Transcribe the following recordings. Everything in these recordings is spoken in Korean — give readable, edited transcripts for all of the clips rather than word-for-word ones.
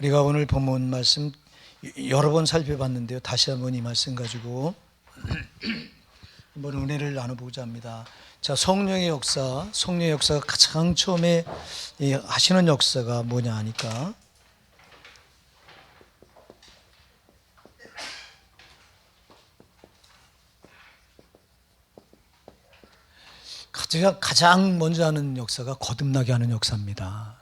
우리가 오늘 본문 말씀 여러 번 살펴봤는데요. 다시 한번 이 말씀 가지고 한번 은혜를 나눠보고자 합니다. 자, 성령의 역사가 가장 처음에 하시는 역사가 뭐냐 하니까 가장 먼저 하는 역사가 거듭나게 하는 역사입니다.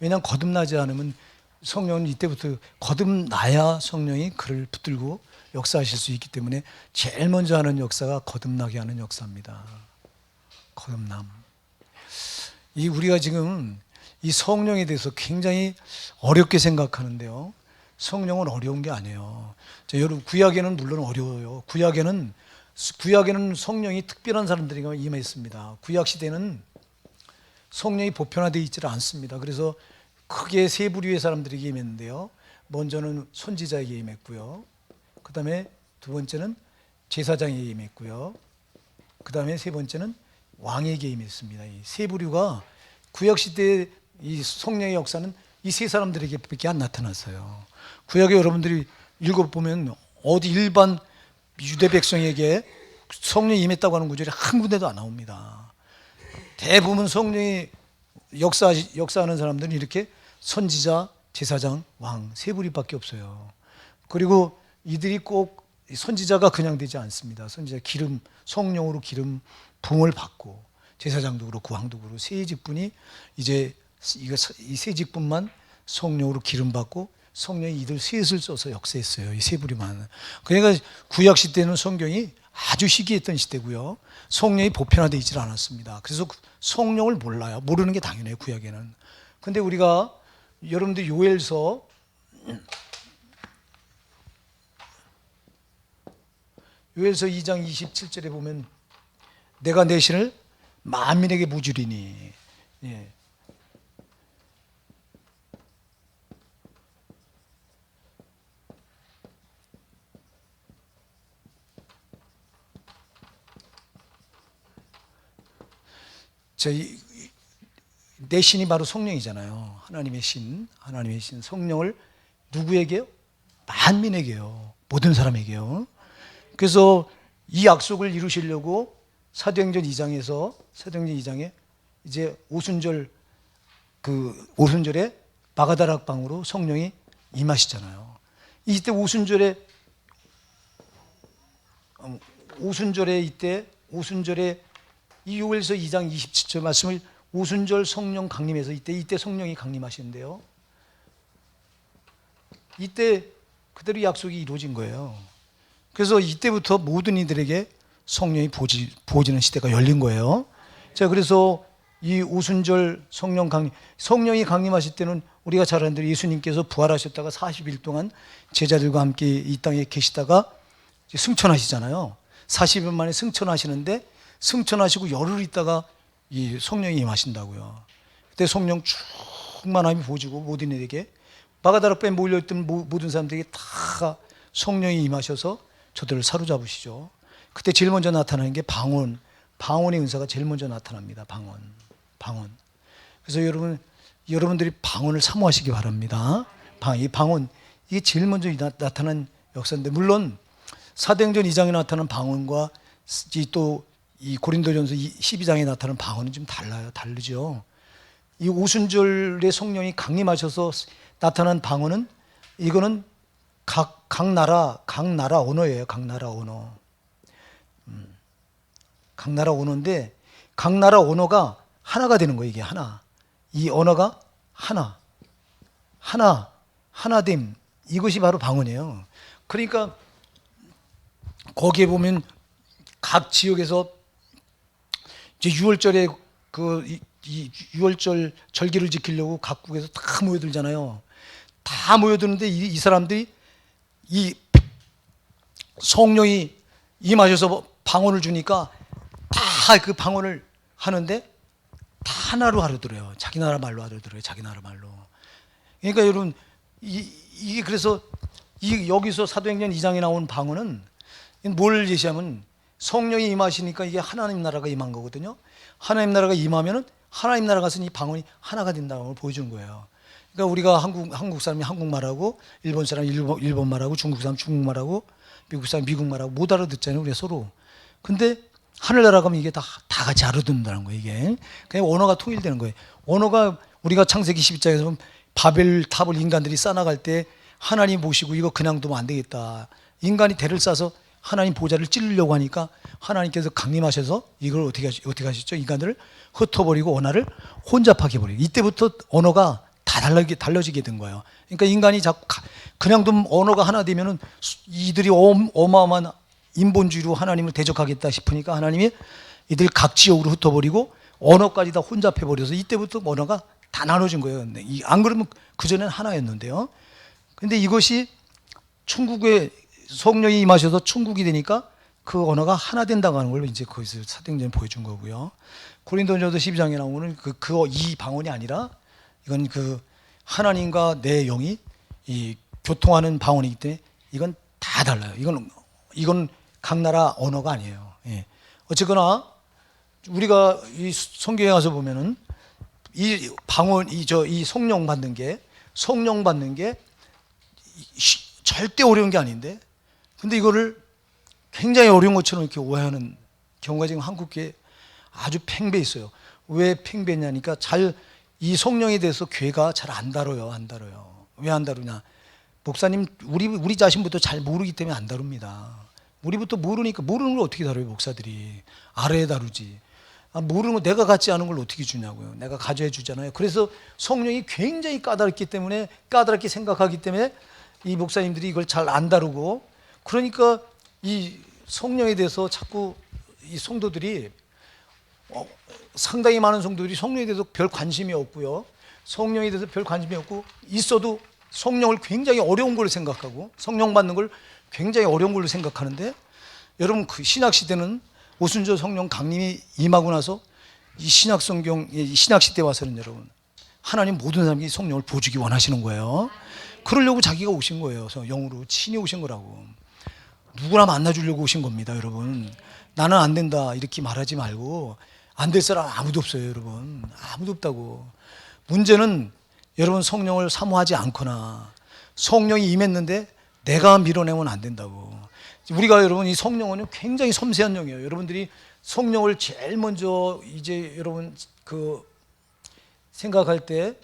왜냐하면 거듭나지 않으면 성령은 이때부터 거듭나야 성령이 그를 붙들고 역사하실 수 있기 때문에 제일 먼저 하는 역사가 거듭나게 하는 역사입니다. 거듭남. 우리가 지금 이 성령에 대해서 굉장히 어렵게 생각하는데요. 성령은 어려운 게 아니에요. 자, 여러분, 구약에는 물론 어려워요. 구약에는 성령이 특별한 사람들이 임했습니다. 구약 시대는 성령이 보편화되어 있지 않습니다. 그래서 크게 세 부류의 사람들에게 임했는데요. 먼저는 선지자에게 임했고요. 그 다음에 두 번째는 제사장에게 임했고요. 그 다음에 세 번째는 왕에게 임했습니다. 이 세 부류가 구약 시대의 이 성령의 역사는 이 세 사람들에게밖에 안 나타났어요. 구약에 여러분들이 읽어보면 어디 일반 유대 백성에게 성령이 임했다고 하는 구절이 한 군데도 안 나옵니다. 대부분 성령이 역사하는 사람들은 이렇게 선지자, 제사장, 왕 세 부류밖에 없어요. 그리고 이들이 꼭 선지자가 그냥 되지 않습니다. 선지자 성령으로 기름 부음을 받고 제사장도 그렇고 왕도 그렇고 세 직분이 이제 이 세 직분만 성령으로 기름 받고 성령이 이들 셋을 써서 역사했어요. 이 세 부류만. 그러니까 구약 시대는 성경이 아주 희귀했던 시대고요. 성령이 보편화되어 있지 않았습니다. 그래서 성령을 몰라요. 모르는 게 당연해요. 구약에는. 근데 우리가 여러분들 요엘서 2장 27절에 보면 내가 내 신을 만민에게 무주리니, 예. 내 신이 바로 성령이잖아요. 하나님의 신 성령을 누구에게요? 만민에게요. 모든 사람에게요. 그래서 이 약속을 이루시려고 사도행전 2장에 이제 오순절에 마가다락방으로 성령이 임하시잖아요. 이때 오순절에 이 요엘서 2장 27절 말씀을 오순절 성령 강림해서 이때 성령이 강림하시는데요. 이때 그대로 약속이 이루어진 거예요. 그래서 이때부터 모든 이들에게 성령이 부어지는 시대가 열린 거예요. 자, 그래서 이 오순절 성령이 강림하실 때는 우리가 잘 아는 대로 예수님께서 부활하셨다가 40일 동안 제자들과 함께 이 땅에 계시다가 승천하시잖아요. 40일 만에 승천하시는데 승천하시고 열흘 있다가 이 성령이 임하신다고요. 그때 성령 충만함이 부어지고 모든 이들에게 마가다락방에 몰려있던 모든 사람들에게 다 성령이 임하셔서 저들을 사로잡으시죠. 그때 제일 먼저 나타나는 게 방언의 은사가 제일 먼저 나타납니다. 방언. 그래서 여러분들이 방언을 사모하시기 바랍니다. 이 방언, 이게 제일 먼저 나타난 역사인데, 물론 사도행전 2장에 나타난 방언과 또 이 고린도전서 12장에 나타난 방언은 좀 다르죠. 이 오순절에 성령이 강림하셔서 나타난 방언은 이거는 각 나라 언어예요. 각 나라 언어인데 각 나라 언어가 하나가 되는 거예요. 이게 하나. 이 언어가 하나됨. 이것이 바로 방언이에요. 그러니까 거기에 보면 각 지역에서 이제 6월절에 이 6월절 절기를 지키려고 각국에서 다 모여들잖아요. 다 모여드는데 이 사람들이 이 성령이 임하셔서 방언을 주니까 다 그 방언을 하는데 다 하나로 알아들어요. 자기 나라 말로 알아들어요. 자기 나라 말로. 그러니까 여러분 이게 그래서 여기서 사도행전 2장에 나온 방언은 뭘 제시하면 성령이 임하시니까 이게 하나님 나라가 임한 거거든요. 하나님 나라가 임하면은 하나님 나라가 쓴 이 방언이 하나가 된다는 걸 보여주는 거예요. 그러니까 우리가 한국 사람이 한국말하고 일본 사람이 일본말하고 중국 사람이 중국말하고 미국 사람이 미국말하고 못 알아듣잖아요. 우리가 서로. 근데 하늘나라 가면 이게 다 같이 알아듣는다는 거예요. 이게 그냥 언어가 통일되는 거예요. 언어가 우리가 창세기 12장에서 보면 바벨 탑을 인간들이 쌓아나갈 때 하나님 모시고 이거 그냥 두면 안 되겠다. 인간이 대를 쌓아서 하나님 보좌를 찌르려고 하니까 하나님께서 강림하셔서 이걸 어떻게 하셨죠? 인간들을 흩어버리고 언어를 혼잡하게 버리고 이때부터 언어가 다 달라지게 된 거예요. 그러니까 인간이 자꾸 그냥 두면 언어가 하나 되면은 이들이 어마어마한 인본주의로 하나님을 대적하겠다 싶으니까 하나님이 이들 각 지역으로 흩어버리고 언어까지 다 혼잡해버려서 이때부터 언어가 다 나눠진 거예요. 안 그러면 그전에는 하나였는데요. 근데 이것이 천국에 성령이 임하셔서 천국이 되니까 그 언어가 하나 된다고 하는 걸 이제 거기서 사도행전에 보여준 거고요. 고린도전서 12장에 나오는 이 방언이 아니라 이건 그 하나님과 내 영이 이 교통하는 방언이기 때문에 이건 다 달라요. 이건 각 나라 언어가 아니에요. 예. 어쨌거나 우리가 이 성경에 가서 보면은 이 방언 이 성령 받는 게 절대 어려운 게 아닌데 근데 이거를 굉장히 어려운 것처럼 이렇게 오해하는 경우가 지금 한국교회에 아주 팽배해 있어요. 왜 팽배했냐니까 이 성령에 대해서 교회가 잘 안 다뤄요. 왜 안 다루냐? 목사님 우리 자신부터 잘 모르기 때문에 안 다룹니다. 우리부터 모르니까 모르는 걸 어떻게 다뤄요, 목사들이. 알아야 다루지. 모르는 거 내가 갖지 않은 걸 어떻게 주냐고요. 내가 가져야 주잖아요. 그래서 성령이 굉장히 까다롭게 생각하기 때문에 이 목사님들이 이걸 잘 안 다루고 그러니까 이 성령에 대해서 자꾸 이 성도들이 상당히 많은 성도들이 성령에 대해서 별 관심이 없고요. 성령에 대해서 별 관심이 없고 있어도 성령을 굉장히 어려운 걸로 생각하고 성령 받는 걸 굉장히 어려운 걸로 생각하는데 여러분 그 신약 시대는 오순절 성령 강림이 임하고 나서 이 신약 시대 와서는 여러분 하나님 모든 사람이 성령을 보여주기 원하시는 거예요. 그러려고 자기가 오신 거예요. 그래서 영으로 친히 오신 거라고. 누구나 만나주려고 오신 겁니다, 여러분. 나는 안 된다 이렇게 말하지 말고 안 될 사람 아무도 없어요, 여러분. 아무도 없다고. 문제는 여러분 성령을 사모하지 않거나 성령이 임했는데 내가 밀어내면 안 된다고. 우리가 여러분 이 성령은 굉장히 섬세한 영이에요. 여러분들이 성령을 제일 먼저 이제 여러분 생각할 때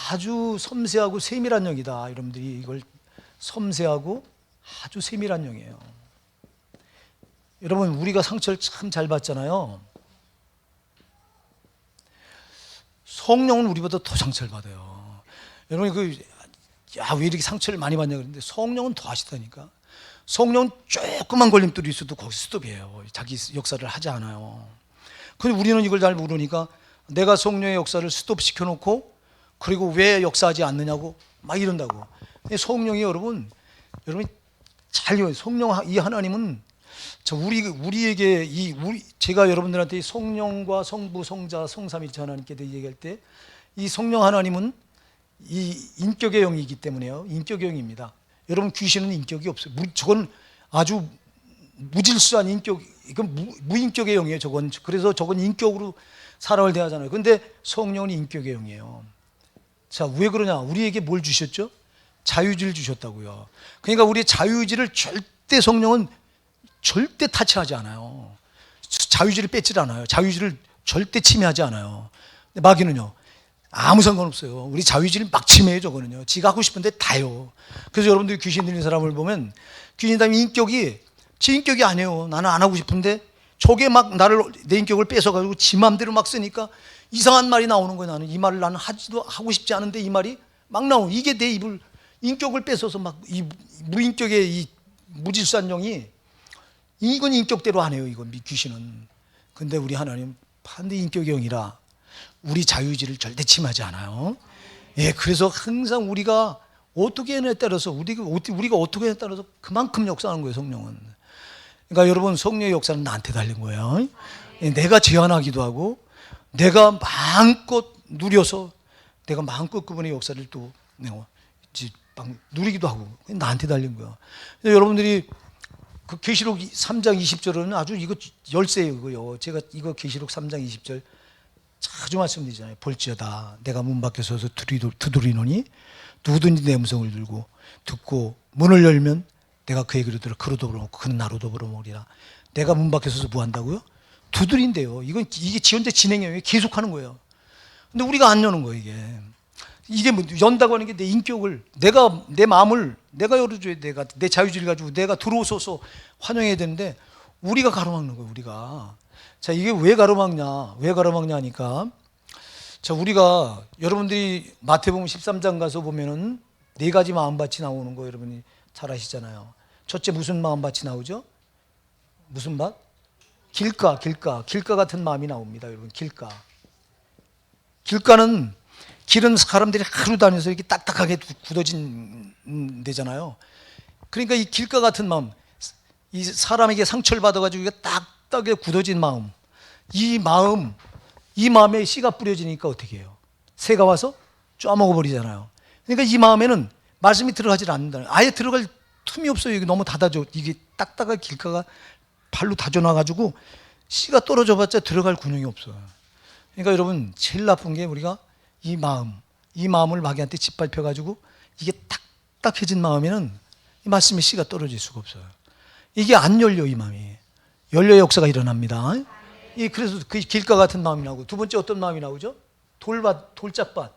아주 섬세하고 세밀한 영이다. 여러분들이 이걸 섬세하고 아주 세밀한 영이에요. 여러분 우리가 상처를 참 잘 받잖아요. 성령은 우리보다 더 상처를 받아요. 여러분 왜 이렇게 상처를 많이 받냐 그러는데 성령은 더 하시다니까. 성령은 조그만 걸림돌이 있어도 거기 스톱이에요. 자기 역사를 하지 않아요. 근데 우리는 이걸 잘 모르니까 내가 성령의 역사를 스톱시켜 놓고 그리고 왜 역사하지 않느냐고 막 이런다고. 성령이 여러분이 잘 성령 이 하나님은 우리에게 제가 여러분들한테 성령과 성부 성자 성삼위일체 하나님께 대해 얘기할 때 이 성령 하나님은 이 인격의 영이기 때문에요. 인격의 영입니다. 여러분 귀신은 인격이 없어요. 저건 아주 무질서한 인격, 이건 무인격의 영이에요. 그래서 저건 인격으로 사람을 대하잖아요. 근데 성령은 인격의 영이에요. 자, 왜 그러냐? 우리에게 뭘 주셨죠? 자유의지를 주셨다고요. 그러니까 우리의 자유의지를 성령은 절대 타치하지 않아요. 자유의지를 뺏질 않아요. 자유의지를 절대 침해하지 않아요. 근데 마귀는요, 아무 상관없어요. 우리 자유의지를 막 침해해요. 저거는요. 지가 하고 싶은데 다요. 그래서 여러분들이 귀신 들린 사람을 보면 귀신 들린 인격이 제 인격이 아니에요. 나는 안 하고 싶은데 저게 막 내 인격을 뺏어가지고 지 맘대로 막 쓰니까 이상한 말이 나오는 거예요. 나는 이 말을 나는 하고 싶지 않은데 이 말이 막 나오는, 이게 내 인격을 뺏어서 막 이 무인격의 이 무질서한 영이 이건 인격대로 안 해요. 이건 귀신은. 근데 우리 하나님 반드시 인격의 영이라 우리 자유의지를 절대 침하지 않아요. 예, 그래서 항상 우리가 어떻게 하냐에 따라서 우리가 어떻게 하냐에 따라서 그만큼 역사하는 거예요. 성령은. 그러니까 여러분 성령의 역사는 나한테 달린 거예요. 예, 내가 제한하기도 하고 내가 마음껏 누려서 내가 마음껏 그분의 역사를 또 누리기도 하고 나한테 달린 거야. 여러분들이 그 계시록 3장 20절은 아주 이거 열쇠예요. 이거요. 제가 이거 계시록 3장 20절 자주 말씀드리잖아요. 볼지어다 내가 문 밖에 서서 두드리노니 누구든지 내 음성을 들고 듣고 문을 열면 내가 그에게로 들어 그로 더불어먹고 그는 나로 더불어먹으리라. 내가 문 밖에 서서 뭐 한다고요? 두드린대요. 이게 지원자 진행이에요. 계속하는 거예요. 근데 우리가 안 여는 거예요. 이게 뭐 연다고 하는 게 내 인격을 내 마음을 내가 열어줘야 내 자유주의를 가지고 내가 들어오소서 환영해야 되는데 우리가 가로막는 거예요. 우리가. 자, 이게 왜 가로막냐 하니까 자, 우리가 여러분들이 마태복음 13장 가서 보면은 네 가지 마음밭이 나오는 거 여러분이 잘 아시잖아요. 첫째 무슨 마음밭이 나오죠? 무슨 밭? 길가 같은 마음이 나옵니다. 여러분, 길가는 길은 사람들이 하루 다녀서 이렇게 딱딱하게 굳어진 데잖아요. 그러니까 이 길가 같은 마음, 이 사람에게 상처를 받아가지고 이게 딱딱하게 굳어진 마음, 이 마음에 씨가 뿌려지니까 어떻게 해요? 새가 와서 쪼아먹어 버리잖아요. 그러니까 이 마음에는 말씀이 들어가질 않는다. 아예 들어갈 틈이 없어요. 이게 너무 닫아져. 이게 딱딱한 길가가 발로 다져놔가지고 씨가 떨어져봤자 들어갈 군용이 없어요. 그러니까 여러분 제일 나쁜 게 우리가 이 마음을 마귀한테 짓밟혀가지고 이게 딱딱해진 마음에는 이 말씀의 씨가 떨어질 수가 없어요. 이게 안 열려. 이 마음이 열려 역사가 일어납니다. 그래서 그 길가 같은 마음이 나오고 두 번째 어떤 마음이 나오죠? 돌짝밭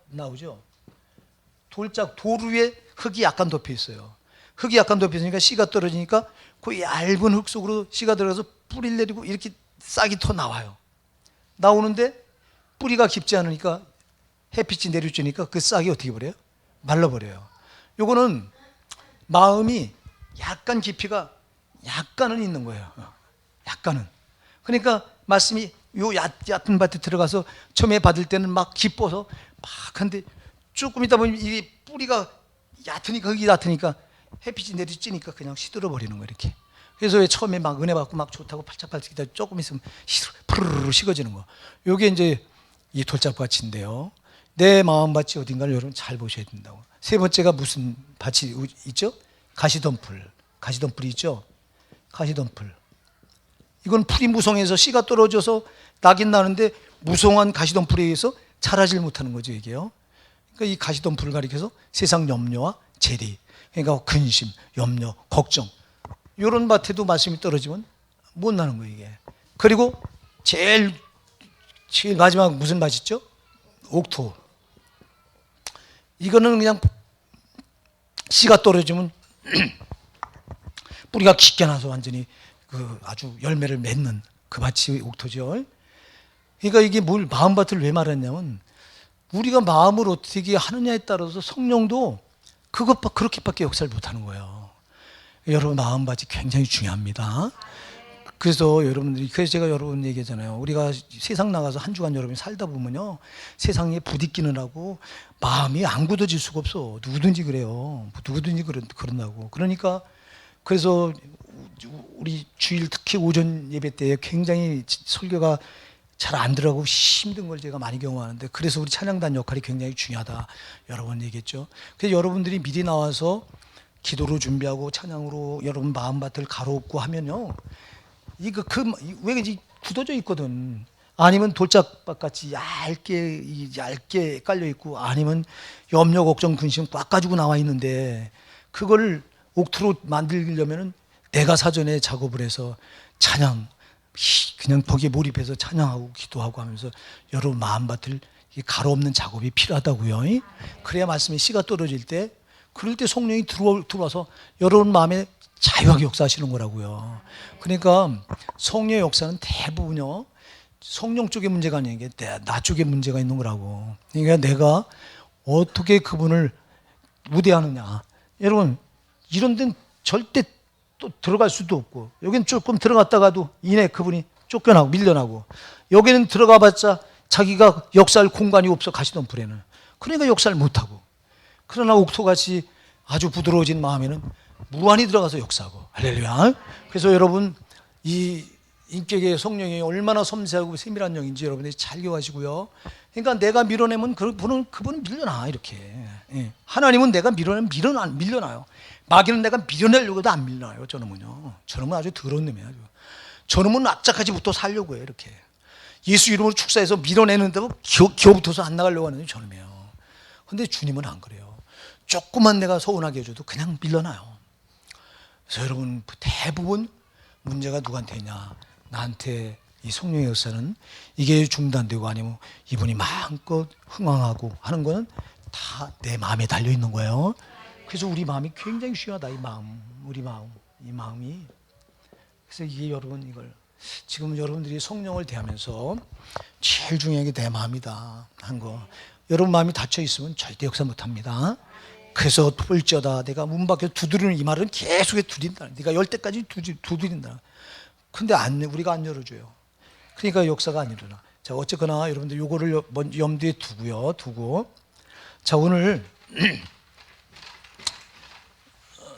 나오죠. 돌 위에 흙이 약간 덮여 있어요. 흙이 약간 덮여 있으니까 씨가 떨어지니까 그 얇은 흙 속으로 씨가 들어가서 뿌리를 내리고 이렇게 싹이 터 나와요. 나오는데 뿌리가 깊지 않으니까 햇빛이 내려주니까 그 싹이 어떻게 버려요? 말라버려요. 요거는 마음이 약간 깊이가 약간은 있는 거예요. 약간은. 그러니까 말씀이 요 얕은 밭에 들어가서 처음에 받을 때는 막 기뻐서 막 한데 조금 있다 보면 이 뿌리가 얕으니까 흙이 얕으니까 햇빛이 내리쬐니까 그냥 시들어 버리는 거예요. 이렇게. 그래서 왜 처음에 막 은혜 받고 막 좋다고 팔짝팔짝 기다 조금 있으면 푸르르 식어지는 거. 요게 이제 이 돌짝밭인데요. 내 마음밭이 어딘가를 여러분 잘 보셔야 된다고. 세 번째가 무슨 밭이 있죠? 가시덤불이 있죠? 가시덤불. 이건 풀이 무성해서 씨가 떨어져서 나긴 나는데 무성한 가시덤불에 의해서 자라질 못하는 거죠, 이게요. 그러니까 이 가시덤불을 가리켜서 세상 염려와 재리, 그러니까 근심, 염려, 걱정, 이런 밭에도 말씀이 떨어지면 못 나는 거예요, 이게. 그리고 제일 마지막 무슨 밭 있죠? 옥토. 이거는 그냥 씨가 떨어지면 뿌리가 깊게 나서 완전히 그 아주 열매를 맺는 그 밭이 옥토죠. 그러니까 이게 마음밭을 왜 말했냐면 우리가 마음을 어떻게 하느냐에 따라서 성령도 그렇게밖에 역사를 못하는 거예요. 여러분 마음밭이 굉장히 중요합니다. 그래서 제가 여러분 얘기하잖아요. 우리가 세상 나가서 한 주간 여러분이 살다 보면요, 세상에 부딪히느라고 마음이 안 굳어질 수가 없어. 누구든지 그래요. 누구든지 그런다고. 그러니까 그래서 우리 주일 특히 오전 예배 때 굉장히 설교가 잘 안 들어가고 힘든 걸 제가 많이 경험하는데, 그래서 우리 찬양단 역할이 굉장히 중요하다 여러 번 얘기했죠. 그래서 여러분들이 미리 나와서 기도로 준비하고 찬양으로 여러분 마음밭을 가로엎고 하면요, 왜 굳어져 있거든. 아니면 돌짝밭 같이 얇게 깔려 있고, 아니면 염려, 걱정, 근심 꽉 가지고 나와 있는데, 그걸 옥토로 만들려면은 내가 사전에 작업을 해서 그냥 거기에 몰입해서 찬양하고 기도하고 하면서 여러분 마음밭을 가로엎는 작업이 필요하다고요. 그래야 말씀의 씨가 떨어질 때, 그럴 때 성령이 들어와서 여러분 마음에 자유하게 역사하시는 거라고요. 그러니까 성령의 역사는 대부분요, 성령 쪽의 문제가 아닌 게 나 쪽에 문제가 있는 거라고. 그러니까 내가 어떻게 그분을 우대하느냐. 여러분 이런 데는 절대 또 들어갈 수도 없고, 여기는 조금 들어갔다가도 이내 그분이 쫓겨나고 밀려나고, 여기는 들어가봤자 자기가 역사할 공간이 없어, 가시덤불에는. 그러니까 역사를 못하고. 그러나 옥토같이 아주 부드러워진 마음에는 무한히 들어가서 역사하고. 할렐루야. 그래서 여러분 이 인격의 성령이 얼마나 섬세하고 세밀한 영인지 여러분들이 잘 기억하시고요. 그러니까 내가 밀어내면 그분은 밀려나, 이렇게. 하나님은 내가 밀어내면 밀려나요. 마귀는 내가 밀어내려고 해도 안 밀려나요. 저놈은 아주 더러운 놈이에요. 저놈은 납작하지부터 살려고 해요, 이렇게. 예수 이름으로 축사해서 밀어내는다고 기어붙어서 안 나가려고 하는 저놈이에요. 근데 주님은 안 그래요. 조금만 내가 서운하게 해줘도 그냥 밀려나요. 그래서 여러분 대부분 문제가 누구한테 있냐? 나한테 이 성령의 역사는 이게 중단되고 아니면 이분이 마음껏 흥황하고 하는 거는 다 내 마음에 달려 있는 거예요. 그래서 우리 마음이 굉장히 중요하다. 이 마음, 우리 마음, 이 마음이. 그래서 이게 여러분 이걸 지금 여러분들이 성령을 대하면서 제일 중요한 게 내 마음이다 한 거. 여러분 마음이 닫혀 있으면 절대 역사 못합니다. 그래서 볼지어다 내가 문 밖에 두드리는 이 말은 계속 두드린다. 네가 열 때까지 두드린다. 근데 우리가 안 열어줘요. 그러니까 역사가 안 일어나. 자, 어쨌거나 여러분들 요거를 염두에 두고 자, 오늘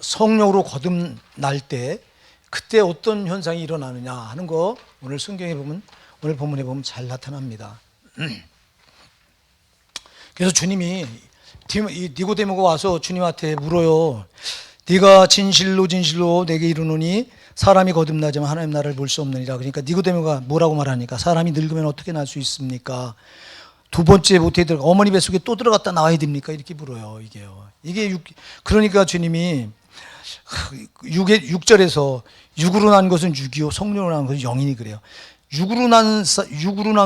성령으로 거듭날 때 그때 어떤 현상이 일어나느냐 하는 거 오늘 성경에 보면, 오늘 본문에 보면 잘 나타납니다. 그래서 주님이 니고데모가 와서 주님한테 물어요. 네가 진실로 내게 이르노니 사람이 거듭나지만 하나님 나라를 볼 수 없느니라. 그러니까 니고데모가 뭐라고 말하니까 사람이 늙으면 어떻게 날 수 있습니까? 두 번째 모태에 들어가 어머니 뱃속에 또 들어갔다 나와야 됩니까? 이렇게 물어요. 이게 그러니까 주님이 6절에서 육으로 난 것은 육이요 성령으로 난 것은 영이니 그래요. 육으로 난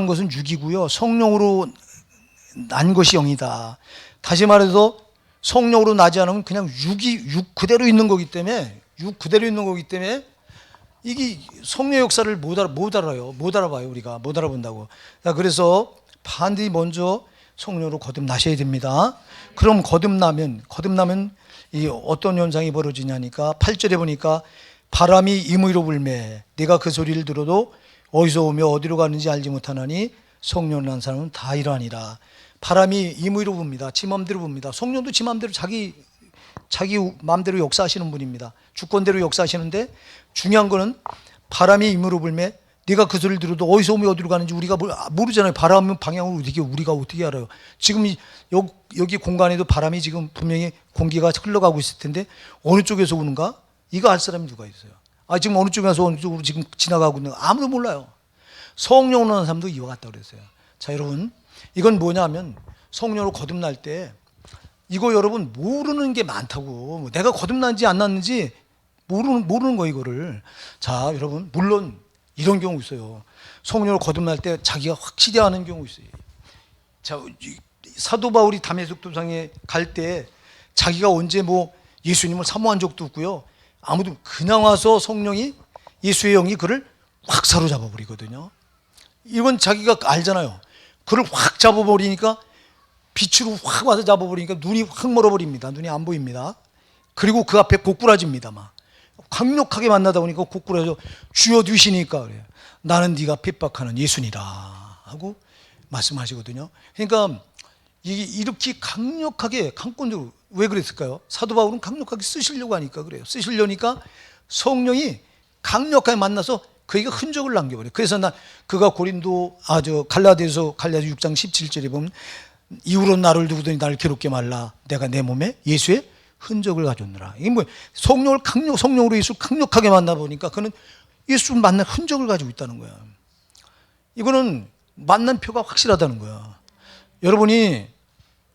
것은 육이고요. 성령으로 난 것이 영이다. 다시 말해서 성령으로 나지 않으면 그냥 육 그대로 있는 거기 때문에 이게 성령 역사를 못 알아요. 못 알아봐요. 우리가 못 알아본다고. 그래서 반드시 먼저 성령으로 거듭나셔야 됩니다. 그럼 거듭나면 이 어떤 현상이 벌어지냐니까 8절에 보니까 바람이 임의로 불매 네가 그 소리를 들어도 어디서 오며 어디로 가는지 알지 못하나니 성령을 난 사람은 다 이러하니라. 바람이 임의로 붑니다. 지 마음대로 붑니다. 성령도 지 마음대로 자기 마음대로 역사하시는 분입니다. 주권대로 역사하시는데 중요한 거는 바람이 임의로 불매 네가 그 소리를 들어도 어디서 오며 어디로 가는지 우리가 모르잖아요. 바람 방향을 우리가 어떻게 알아요? 지금 여기 공간에도 바람이 지금 분명히 공기가 흘러가고 있을 텐데 어느 쪽에서 오는가? 이거 알 사람이 누가 있어요? 지금 어느 쪽에서 어느 쪽으로 지금 지나가고 있는 거 아무도 몰라요. 성령으로 나는 사람도 이와 같다고 그랬어요. 자, 여러분 이건 뭐냐면 성령으로 거듭날 때 이거 여러분 모르는 게 많다고. 내가 거듭난지 안 났는지 모르는 거 이거를. 자, 여러분 물론 이런 경우 있어요. 성령으로 거듭날 때 자기가 확실히 아는 경우 있어요. 자, 사도 바울이 다메섹 도상에 갈 때 자기가 언제 예수님을 사모한 적도 없고요. 아무도 그냥 와서 성령이 예수의 영이 그를 확 사로잡아 버리거든요. 이건 자기가 알잖아요. 그를 확 잡아버리니까 빛으로 확 와서 잡아버리니까 눈이 확 멀어버립니다. 눈이 안 보입니다. 그리고 그 앞에 고꾸라집니다. 막 강력하게 만나다 보니까 고꾸라져 주여 되시니까 그래요. 나는 네가 핍박하는 예수니라 하고 말씀하시거든요. 그러니까 이렇게 강력하게 강권적으로 왜 그랬을까요? 사도 바울은 강력하게 쓰시려고 하니까 그래요. 쓰시려니까 성령이 강력하게 만나서 그에게 흔적을 남겨버려요. 그래서 그가 갈라디아서 6장 17절에 보면 이후로 나를 두고더니 나를 괴롭게 말라 내가 내 몸에 예수의 흔적을 가졌느라. 이게 성령으로 예수를 강력하게 만나보니까 그는 예수 만난 흔적을 가지고 있다는 거야. 이거는 만난 표가 확실하다는 거야. 여러분이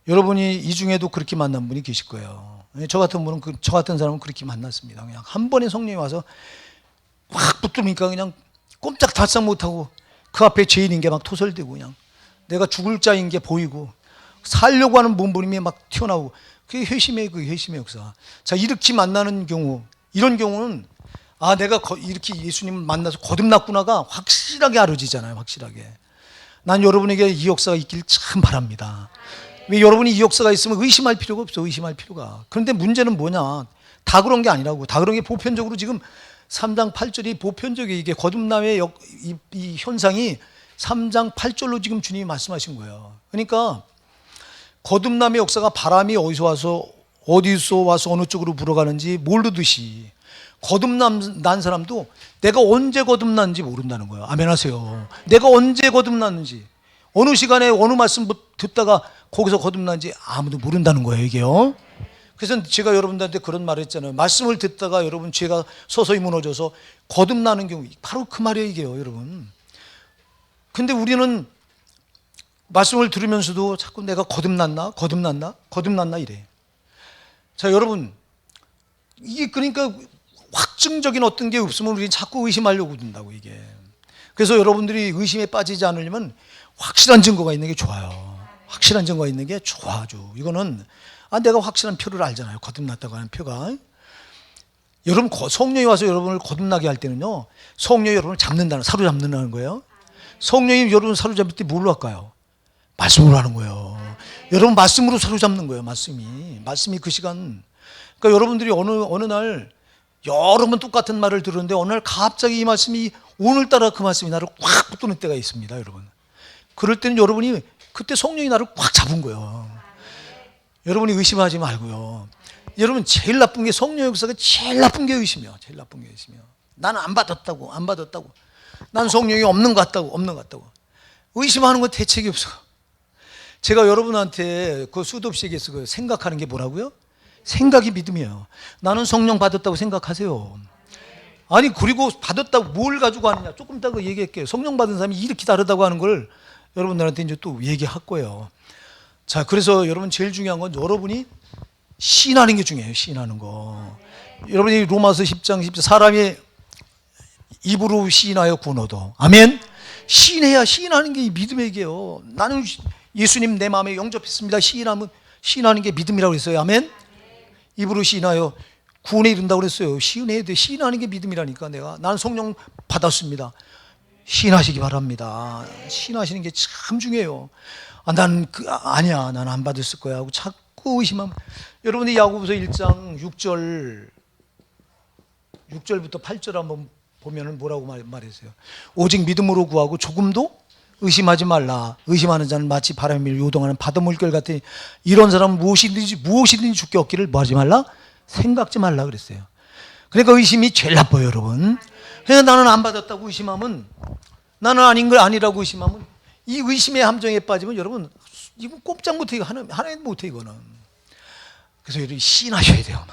이 중에도 그렇게 만난 분이 계실 거예요. 저 같은 사람은 그렇게 만났습니다. 그냥 한 번에 성령이 와서 확 붙으니까 그냥 꼼짝 달싹 못하고 그 앞에 죄인인 게 막 토설되고 그냥 내가 죽을 자인 게 보이고 살려고 하는 몸부림이 막 튀어나오고 그게 회심의 역사. 자, 이렇게 만나는 경우, 이런 경우는 내가 이렇게 예수님을 만나서 거듭났구나가 확실하게 알아지잖아요. 확실하게. 난 여러분에게 이 역사가 있길 참 바랍니다. 왜 여러분이 이 역사가 있으면 의심할 필요가 없어. 의심할 필요가. 그런데 문제는 뭐냐? 다 그런 게 아니라고. 다 그런 게 보편적으로 지금 3장 8절이 보편적인 이게 거듭남의 이 현상이 3장 8절로 지금 주님이 말씀하신 거예요. 그러니까 거듭남의 역사가 바람이 어디서 와서 어느 쪽으로 불어가는지 모르듯이 거듭난 사람도 내가 언제 거듭났는지 모른다는 거예요. 아멘 하세요. 내가 언제 거듭났는지 어느 시간에 어느 말씀 듣다가 거기서 거듭난지 아무도 모른다는 거예요. 이게요. 그래서 제가 여러분들한테 그런 말을 했잖아요. 말씀을 듣다가 여러분 죄가 서서히 무너져서 거듭나는 경우 바로 그 말이에요. 이게요. 여러분 근데 우리는 말씀을 들으면서도 자꾸 내가 거듭났나 이래. 자, 여러분, 이게 그러니까 확증적인 어떤 게 없으면 우리는 자꾸 의심하려고 든다고 이게. 그래서 여러분들이 의심에 빠지지 않으려면 확실한 증거가 있는 게 좋아요. 확실한 증거가 있는 게 좋아 아주. 이거는 내가 확실한 표를 알잖아요. 거듭났다고 하는 표가. 여러분 성령이 와서 여러분을 거듭나게 할 때는요, 성령이 여러분을 사로잡는다는 거예요. 성령이 여러분을 사로잡을 때 뭘로 할까요? 말씀으로 하는 거예요. 여러분 말씀으로 사로잡는 거예요. 말씀이 그 시간. 그러니까 여러분들이 어느 날 여러 번 똑같은 말을 들었는데 어느 날 갑자기 이 말씀이 오늘따라 그 말씀이 나를 꽉 붙드는 때가 있습니다, 여러분. 그럴 때는 여러분이 그때 성령이 나를 꽉 잡은 거예요. 여러분이 의심하지 말고요. 여러분 제일 나쁜 게 성령 역사가 제일 나쁜 게 의심이요. 제일 나쁜 게 의심이요. 나는 안 받았다고. 난 성령이 없는 것 같다고. 의심하는 건 대책이 없어. 제가 여러분한테 그 수도 없이 얘기해서 그 생각하는 게 뭐라고요? 생각이 믿음이에요. 나는 성령 받았다고 생각하세요. 아니 그리고 받았다고 뭘 가지고 하느냐, 조금 이따 그 얘기할게요. 성령 받은 사람이 이렇게 다르다고 하는 걸 여러분들한테 이제 또 얘기할 거예요. 자, 그래서 여러분 제일 중요한 건 여러분이 시인하는 게 중요해요. 시인하는 거. 여러분이 로마서 10장 10절 사람이 입으로 시인하여 구원 얻어. 아멘. 시인하는 게 믿음의 얘기예요. 나는 예수님 내 마음에 영접했습니다. 시인하는 게 믿음이라고 그랬어요. 아멘. 입으로 시인하여 구원에 이른다고 그랬어요. 시인해야 돼. 시인하는 게 믿음이라니까. 나는 성령 받았습니다. 시인하시기 바랍니다. 시인하시는 게 참 중요해요. 아니야, 난 안 받았을 거야 하고 자꾸 의심하면. 여러분이 야고보서 1장 6절부터 8절 한번 보면은 뭐라고 말했어요? 오직 믿음으로 구하고 조금도 의심하지 말라. 의심하는 자는 마치 바람을 요동하는 바다 물결 같으니 이런 사람은 무엇이든지 죽게 얻기를 뭐하지 말라? 생각지 말라 그랬어요. 그러니까 의심이 제일 나빠요, 여러분. 그러니까 나는 안 받았다고 의심하면, 나는 아닌 걸 아니라고 의심하면, 이 의심의 함정에 빠지면 여러분 이거 꼼짝 못해. 하나도 못해 이거는. 그래서 여러분 시인하셔야 돼요.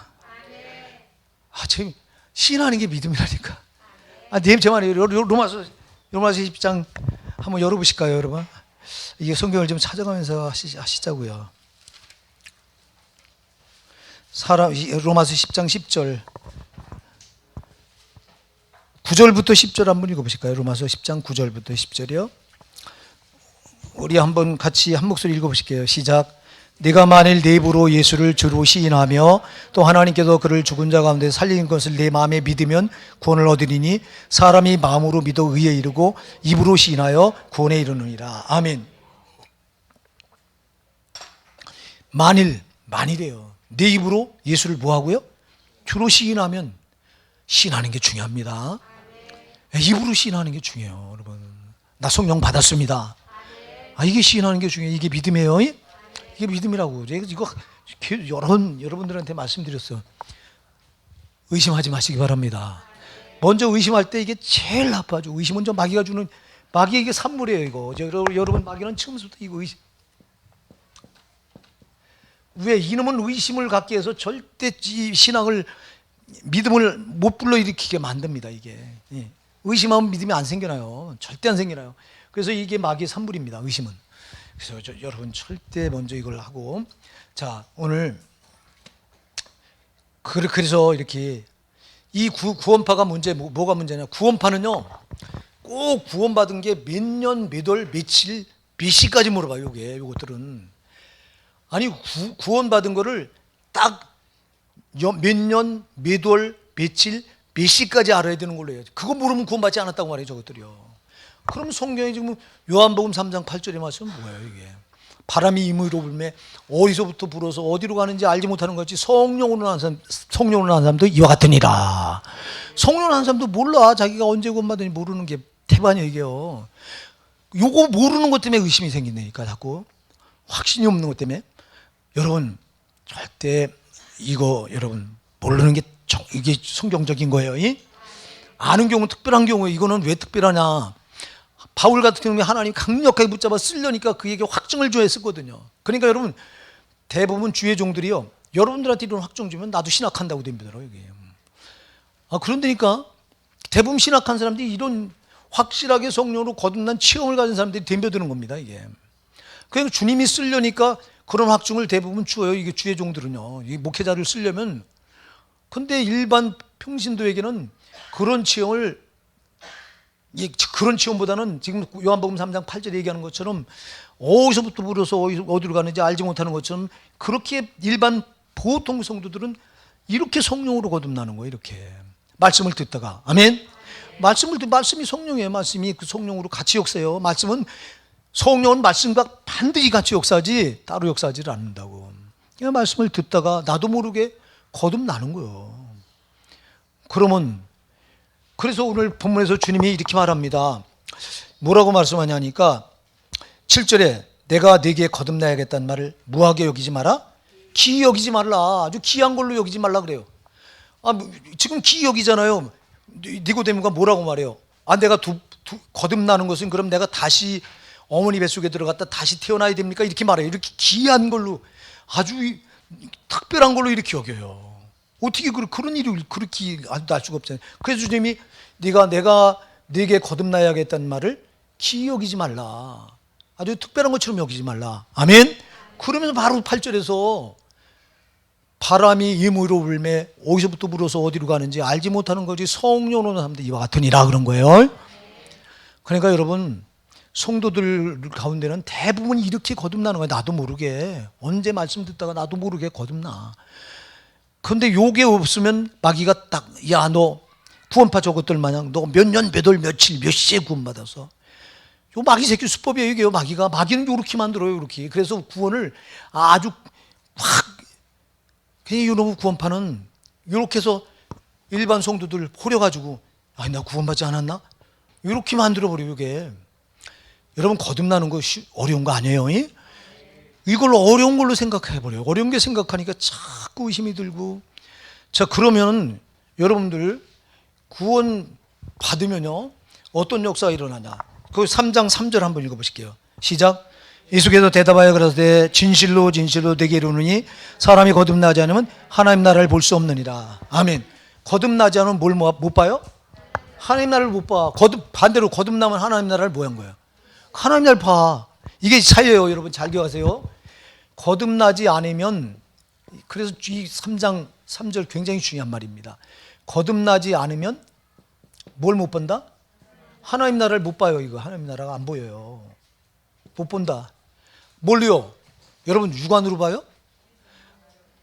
지금 시인하는 게 믿음이라니까. 제 말이에요. 로마서 10장 한번 열어보실까요, 여러분? 이게 성경을 좀 찾아가면서 하시자고요. 로마서 10장 10절 9절부터 10절 한번 읽어보실까요? 로마서 10장 9절부터 10절이요. 우리 한번 같이 한 목소리 읽어보실게요. 시작. 네가 만일 내 입으로 예수를 주로 시인하며 또 하나님께서 그를 죽은 자 가운데 살린 것을 내 마음에 믿으면 구원을 얻으리니 사람이 마음으로 믿어 의에 이르고 입으로 시인하여 구원에 이르느니라. 아멘. 만일이에요. 내 입으로 예수를 뭐하고요? 주로 시인하면, 시인하는 게 중요합니다. 입으로 시인하는 게 중요해요, 여러분. 나 성령 받았습니다. 이게 시인하는 게 중요해요. 이게 믿음이에요. 이게 믿음이라고. 이거 여러분들한테 말씀드렸어요. 의심하지 마시기 바랍니다. 먼저 의심할 때 이게 제일 나빠져. 의심은 마귀가 주는, 마귀의 이게 산물이에요, 이거. 여러분, 마귀는 처음부터 이거 왜? 이놈은 의심을 갖게 해서 절대 신앙을, 믿음을 못 불러일으키게 만듭니다, 이게. 의심하면 믿음이 안 생겨나요. 절대 안 생겨나요. 그래서 이게 마귀의 산물입니다, 의심은. 그래서 여러분 절대 먼저 이걸 하고. 자, 오늘 그래서 이렇게 이 구원파가 뭐가 문제냐? 구원파는요 꼭 구원받은 게 몇 년, 몇 월, 며칠, 몇 시까지 물어봐요. 요것들은 아니 구원받은 거를 딱 몇 년, 몇 월, 며칠, 몇 시까지 알아야 되는 걸로 해야지. 그거 모르면 구원받지 않았다고 말해요, 저것들이요. 그럼 성경이 지금 요한복음 3장 8절의 말씀은 뭐예요, 이게? 바람이 임의로 불매 어디서부터 불어서 어디로 가는지 알지 못하는 거지. 성령으로 난 사람도 이와 같으니라. 성령으로 난 사람도 몰라. 자기가 언제 구원받은지 모르는 게 태반이에요, 이게요. 요거 모르는 것 때문에 의심이 생긴다니까, 자꾸. 확신이 없는 것 때문에. 여러분, 절대 이거 여러분 모르는 게 이게 성경적인 거예요. 아는 경우는 특별한 경우에 이거는 왜 특별하냐? 바울 같은 경우에 하나님 강력하게 붙잡아 쓰려니까 그에게 확증을 줘야 했었거든요. 그러니까 여러분 대부분 주의 종들이요, 여러분들한테 이런 확증 주면 나도 신학한다고 됩니다, 여기. 그런데니까 대부분 신학한 사람들이 이런 확실하게 성령으로 거듭난 체험을 가진 사람들이 덤벼드는 겁니다. 이게. 그러니까 주님이 쓰려니까 그런 확증을 대부분 주어요. 이게 주의 종들은요. 이 목회자를 쓰려면. 근데 일반 평신도에게는 그런 체험을, 그런 체험보다는 지금 요한복음 3장 8절에 얘기하는 것처럼 어디서부터 불어서 어디로 가는지 알지 못하는 것처럼, 그렇게 일반 보통 성도들은 이렇게 성령으로 거듭나는 거예요. 이렇게 말씀을 듣다가. 아멘. 말씀이 성령이에요. 말씀이 그 성령으로 같이 역사해요. 성령은 말씀과 반드시 같이 역사하지 따로 역사하지를 않는다고. 이 말씀을 듣다가 나도 모르게 거듭나는 거예요. 그래서 오늘 본문에서 주님이 이렇게 말합니다. 뭐라고 말씀하냐니까 7절에 내가 네게 거듭나야겠다는 말을 무하게 여기지 마라, 기이 여기지 말라. 아주 귀한 걸로 여기지 말라 그래요. 지금 기이 여기잖아요. 니고데모가 뭐라고 말해요? 내가 거듭나는 것은 그럼 내가 다시 어머니 뱃속에 들어갔다 다시 태어나야 됩니까? 이렇게 말해요. 이렇게 귀한 걸로, 아주 특별한 걸로 이렇게 여겨요. 어떻게 그런 일을 그렇게 날 수가 없잖아요. 그래서 주님이 내가 네게 거듭나야겠다는 말을 기이 여기지 말라, 아주 특별한 것처럼 여기지 말라. 아멘. 그러면서 바로 8절에서 바람이 임의로 불매 어디서부터 불어서 어디로 가는지 알지 못하는 거지 성령으로 오는 사람들 이와 같으니라 그런 거예요. 그러니까 여러분, 성도들 가운데는 대부분 이렇게 거듭나는 거예요. 나도 모르게, 언제 말씀 듣다가 나도 모르게 거듭나. 근데 요게 없으면 마귀가 딱, 야, 너 구원파 저것들 마냥 너 몇 년, 몇 월, 며칠, 몇 시에 구원받아서. 요 마귀 새끼 수법이에요. 이게요. 마귀는 요렇게 만들어요. 요렇게. 그래서 구원을 아주 확, 그냥 이놈의 구원파는 요렇게 해서 일반 성도들 호려가지고, 나 구원받지 않았나? 요렇게 만들어버려요. 이게. 여러분, 거듭나는 거 어려운 거 아니에요? 이걸 어려운 걸로 생각해버려요. 어려운 게 생각하니까 자꾸 의심이 들고. 자, 그러면 여러분들 구원 받으면요 어떤 역사가 일어나냐? 그 3장 3절 한번 읽어보실게요. 시작. 예수께서 대답하여 그러되 진실로 내게 이르노니 사람이 거듭나지 않으면 하나님 나라를 볼 수 없느니라. 아멘. 거듭나지 않으면 뭘 못 봐요? 하나님 나라를 못 봐. 반대로 거듭나면 하나님 나라를 뭐 한 거예요? 하나님 나라를 봐. 이게 차이예요. 여러분 잘 기억하세요. 거듭나지 않으면, 그래서 이 3장 3절 굉장히 중요한 말입니다. 거듭나지 않으면 뭘 못 본다? 하나님 나라를 못 봐요. 이거 하나님 나라가 안 보여요. 못 본다. 뭘요? 여러분 육안으로 봐요?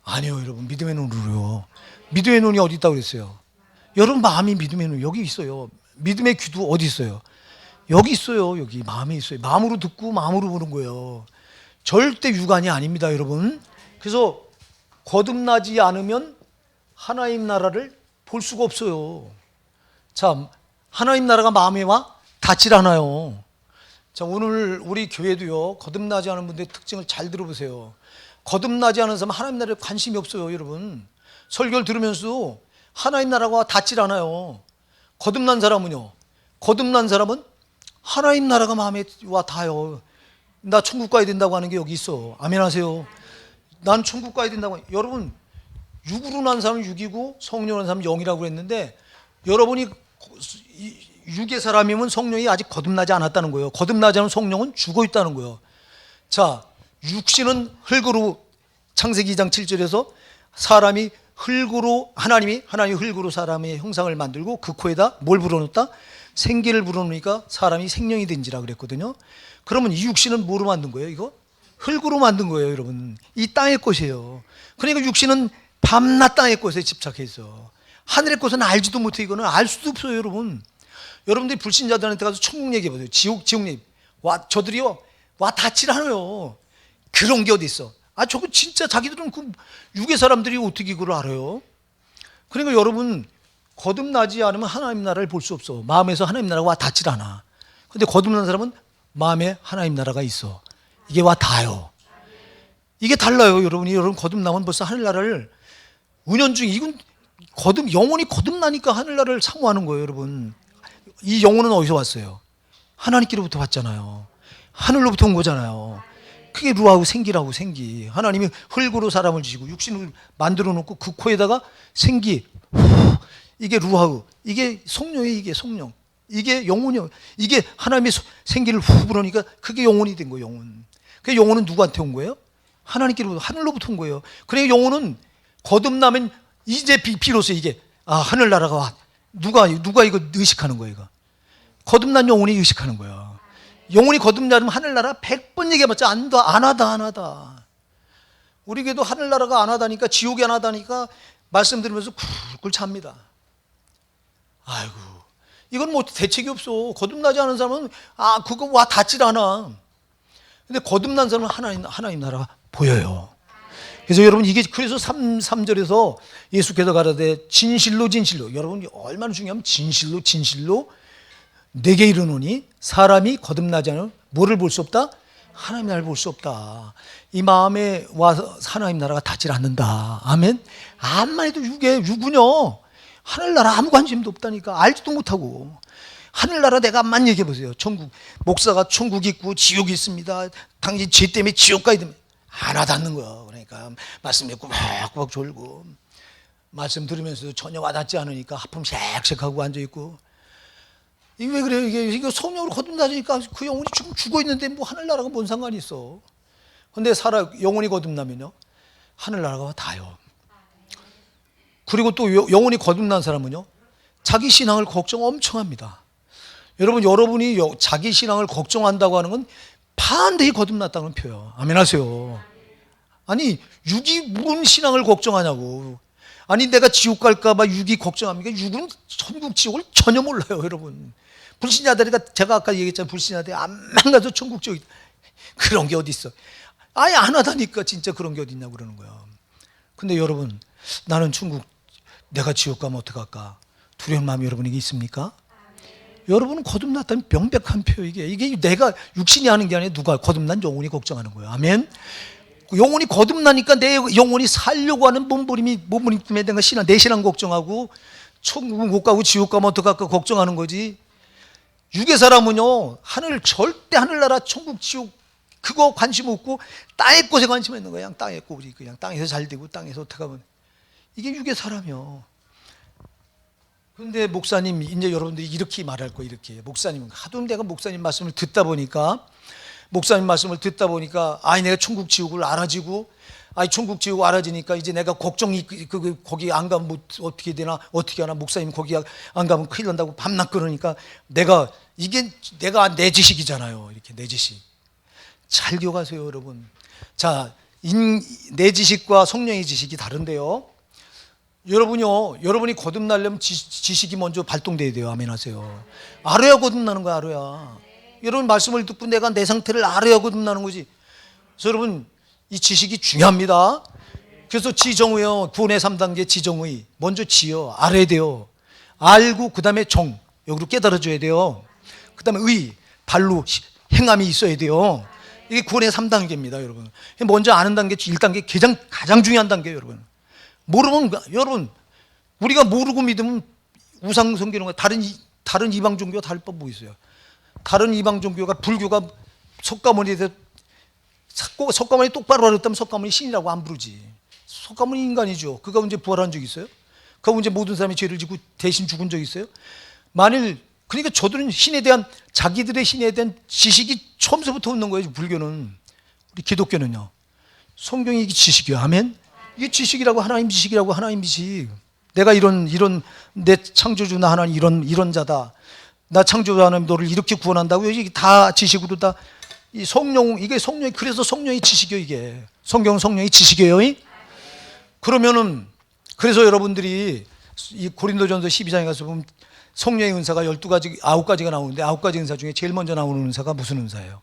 아니요. 여러분 믿음의 눈으로요. 믿음의 눈이 어디 있다고 그랬어요? 여러분 마음이 믿음의 눈 여기 있어요. 믿음의 귀도 어디 있어요? 여기 있어요. 여기 마음에 있어요. 마음으로 듣고 마음으로 보는 거예요. 절대 육안이 아닙니다, 여러분. 그래서 거듭나지 않으면 하나님 나라를 볼 수가 없어요. 자, 하나님 나라가 마음에 와 닿질 않아요. 자, 오늘 우리 교회도요 거듭나지 않은 분들의 특징을 잘 들어보세요. 거듭나지 않은 사람은 하나님 나라에 관심이 없어요. 여러분 설교를 들으면서도 하나님 나라가 닿질 않아요. 거듭난 사람은 하나님 나라가 마음에 와 닿아요. 나 천국 가야 된다고 하는 게 여기 있어. 아멘 하세요. 난 천국 가야 된다고. 여러분 육으로 난 사람은 육이고 성령으로 난 사람은 영이라고 그랬는데, 여러분이 육의 사람이면 성령이 아직 거듭나지 않았다는 거예요. 거듭나지 않은 성령은 죽어 있다는 거예요. 자, 육신은 흙으로, 창세기 2장 7절에서 사람이 흙으로, 하나님이 흙으로 사람의 형상을 만들고 그 코에다 뭘 불어넣었다? 생기를 불어넣으니까 사람이 생명이 된지라 그랬거든요. 그러면 이 육신은 뭐로 만든 거예요? 이거? 흙으로 만든 거예요, 여러분. 이 땅의 것이에요. 그러니까 육신은 밤낮 땅의 것에 집착해 있어. 하늘의 것은 알지도 못해. 이거는 알 수도 없어요, 여러분. 여러분들이 불신자들한테 가서 천국 얘기해 보세요. 지옥 얘기. 저들이요 닿질 않아요. 그런 게 어디 있어? 저거 진짜 자기들은 그 육의 사람들이 어떻게 그걸 알아요? 그러니까 여러분 거듭나지 않으면 하나님 나라를 볼 수 없어. 마음에서 하나님 나라가 와 닿질 않아. 근데 거듭난 사람은 마음에 하나님 나라가 있어. 이게 와 닿아요. 이게 달라요. 여러분 거듭나면 벌써 하늘나라를 은연중에, 이건 영혼이 거듭나니까 하늘나라를 사모하는 거예요. 여러분 이 영혼은 어디서 왔어요? 하나님께로부터 왔잖아요. 하늘로부터 온 거잖아요. 그게 루하고 생기라고. 생기. 하나님이 흙으로 사람을 지시고 육신을 만들어 놓고 그 코에다가 생기, 이게 루하우, 이게 성령이에요. 이게 성령. 이게 영혼이요. 이게 하나님의 생기를 후 불으니까 그게 영혼이 된 거예요. 영혼. 그 영혼은 누구한테 온 거예요? 하나님께로부터, 하늘로부터 온 거예요. 그러니까 영혼은 거듭나면 이제 비로소 이게 하늘나라가 와. 누가 이거 의식하는 거예요? 이거 거듭난 영혼이 의식하는 거야. 영혼이 거듭나면 하늘나라 100번 얘기해봤자 안 하다. 우리 교회도 하늘나라가 안 하다니까, 지옥이 안 하다니까 말씀 들으면서 굴굴 찹니다. 아이고, 이건 뭐 대책이 없어. 거듭나지 않은 사람은 그거 와 닿질 않아. 근데 거듭난 사람은 하나님 나라가 보여요. 그래서 여러분, 이게 그래서 3절에서 예수께서 가라되 진실로 여러분 얼마나 중요하면 진실로 내게 이르노니 사람이 거듭나지 않으면 뭐를 볼 수 없다? 하나님 나라를 볼 수 없다. 이 마음에 와서 하나님 나라가 닿질 않는다. 아멘. 암만 해도 육은요, 하늘나라 아무 관심도 없다니까. 알지도 못하고. 하늘나라 내가 암만 얘기해 보세요. 천국, 목사가 천국이 있고 지옥이 있습니다, 당신 죄 때문에 지옥 가야 됩니다, 안 와닿는 거야. 그러니까 말씀 듣고 꾸벅꾸벅 졸고, 말씀 들으면서도 전혀 와닿지 않으니까 하품 색색하고 앉아있고. 이게 왜 그래요? 이게 성령으로 거듭나니까 그 영혼이 지금 죽어 있는데 뭐 하늘나라가 뭔 상관이 있어. 근데 영혼이 거듭나면요, 하늘나라가 닿아요. 그리고 또 영혼이 거듭난 사람은요, 자기 신앙을 걱정 엄청 합니다. 여러분이 자기 신앙을 걱정한다고 하는 건 반드시 거듭났다는 표요. 아멘 하세요. 아니, 육이 무슨 신앙을 걱정하냐고. 아니, 내가 지옥 갈까봐 육이 걱정합니까? 육은 천국 지옥을 전혀 몰라요, 여러분. 불신자들이가, 제가 아까 얘기했잖아요, 불신자들이 암만 가서 천국 지옥, 그런 게 어디 있어. 아예 안 하다니까. 진짜 그런 게 어디 있냐고 그러는 거야. 근데 여러분, 나는 천국, 내가 지옥 가면 어떡할까? 두려운 마음이 여러분에게 있습니까? 여러분은 거듭났다는 명백한 표. 이게 내가 육신이 하는 게 아니라 누가 거듭난 영혼이 걱정하는 거예요. 아멘. 영혼이 거듭나니까 내 영혼이 살려고 하는 몸부림이 때문에 내가 내 신앙 걱정하고, 천국은 못 가고 지옥 가면 어떡할까 걱정하는 거지. 육의 사람은요, 절대 하늘나라 천국 지옥 그거 관심 없고 땅의 것에 관심 있는 거야. 그냥 땅의 것이, 그냥 땅에서 잘 되고 땅에서 어떻게 하면, 이게 육의 사람이요. 그런데 목사님, 이제 여러분들이 이렇게 말할 거예요. 이렇게 목사님, 하도 내가 목사님 말씀을 듣다 보니까 내가 천국 지옥을 알아지고, 천국 지옥 알아지니까 이제 내가 걱정이, 거기 안 가면 뭐 어떻게 되나, 어떻게 하나, 목사님 거기 안 가면 큰일 난다고 밤낮 그러니까 내가 내 지식이잖아요. 이렇게 내 지식 잘 기억하세요, 여러분. 자, 내 지식과 성령의 지식이 다른데요. 여러분이 거듭나려면 지식이 먼저 발동돼야 돼요. 아멘 하세요. 알아야 거듭나는 거야, 알아야. 여러분 말씀을 듣고 내가 내 상태를 알아야 거듭나는 거지. 그래서 여러분, 이 지식이 중요합니다. 그래서 지정의요, 구원의 3단계 지정의. 먼저 알아야 돼요. 알고 그 다음에 여기로 깨달아줘야 돼요. 그 다음에 발로 행함이 있어야 돼요. 이게 구원의 3단계입니다, 여러분. 먼저 아는 단계, 1단계, 가장 중요한 단계예요, 여러분. 모르면, 여러분, 우리가 모르고 믿으면 우상 섬기는 거야. 다른 이방 종교가 다를 법 뭐 있어요? 다른 이방 종교가, 불교가 석가모니에 석가모니 똑바로 알았다면 석가모니 신이라고 안 부르지. 석가모니 인간이죠. 그가 언제 부활한 적 있어요? 그가 언제 모든 사람이 죄를 지고 대신 죽은 적 있어요? 그러니까 저들은 자기들의 신에 대한 지식이 처음서부터 없는 거예요. 불교는. 우리 기독교는요, 성경이 이게 지식이에요. 아멘. 이게 지식이라고, 하나님 지식이라고. 하나님 지식. 내가 이런 내 창조주 나 하나님 이런 자다. 나 창조주 하나님 너를 이렇게 구원한다고. 이게 다 지식으로 다. 이 성령, 이게 성령이, 그래서 성령이 지식이에요. 이게 성령이 지식이에요. 그러면은, 그래서 여러분들이 이 고린도전서 12장에 가서 보면 성령의 은사가 12가지, 9가지가 나오는데 9가지 은사 중에 제일 먼저 나오는 은사가 무슨 은사예요?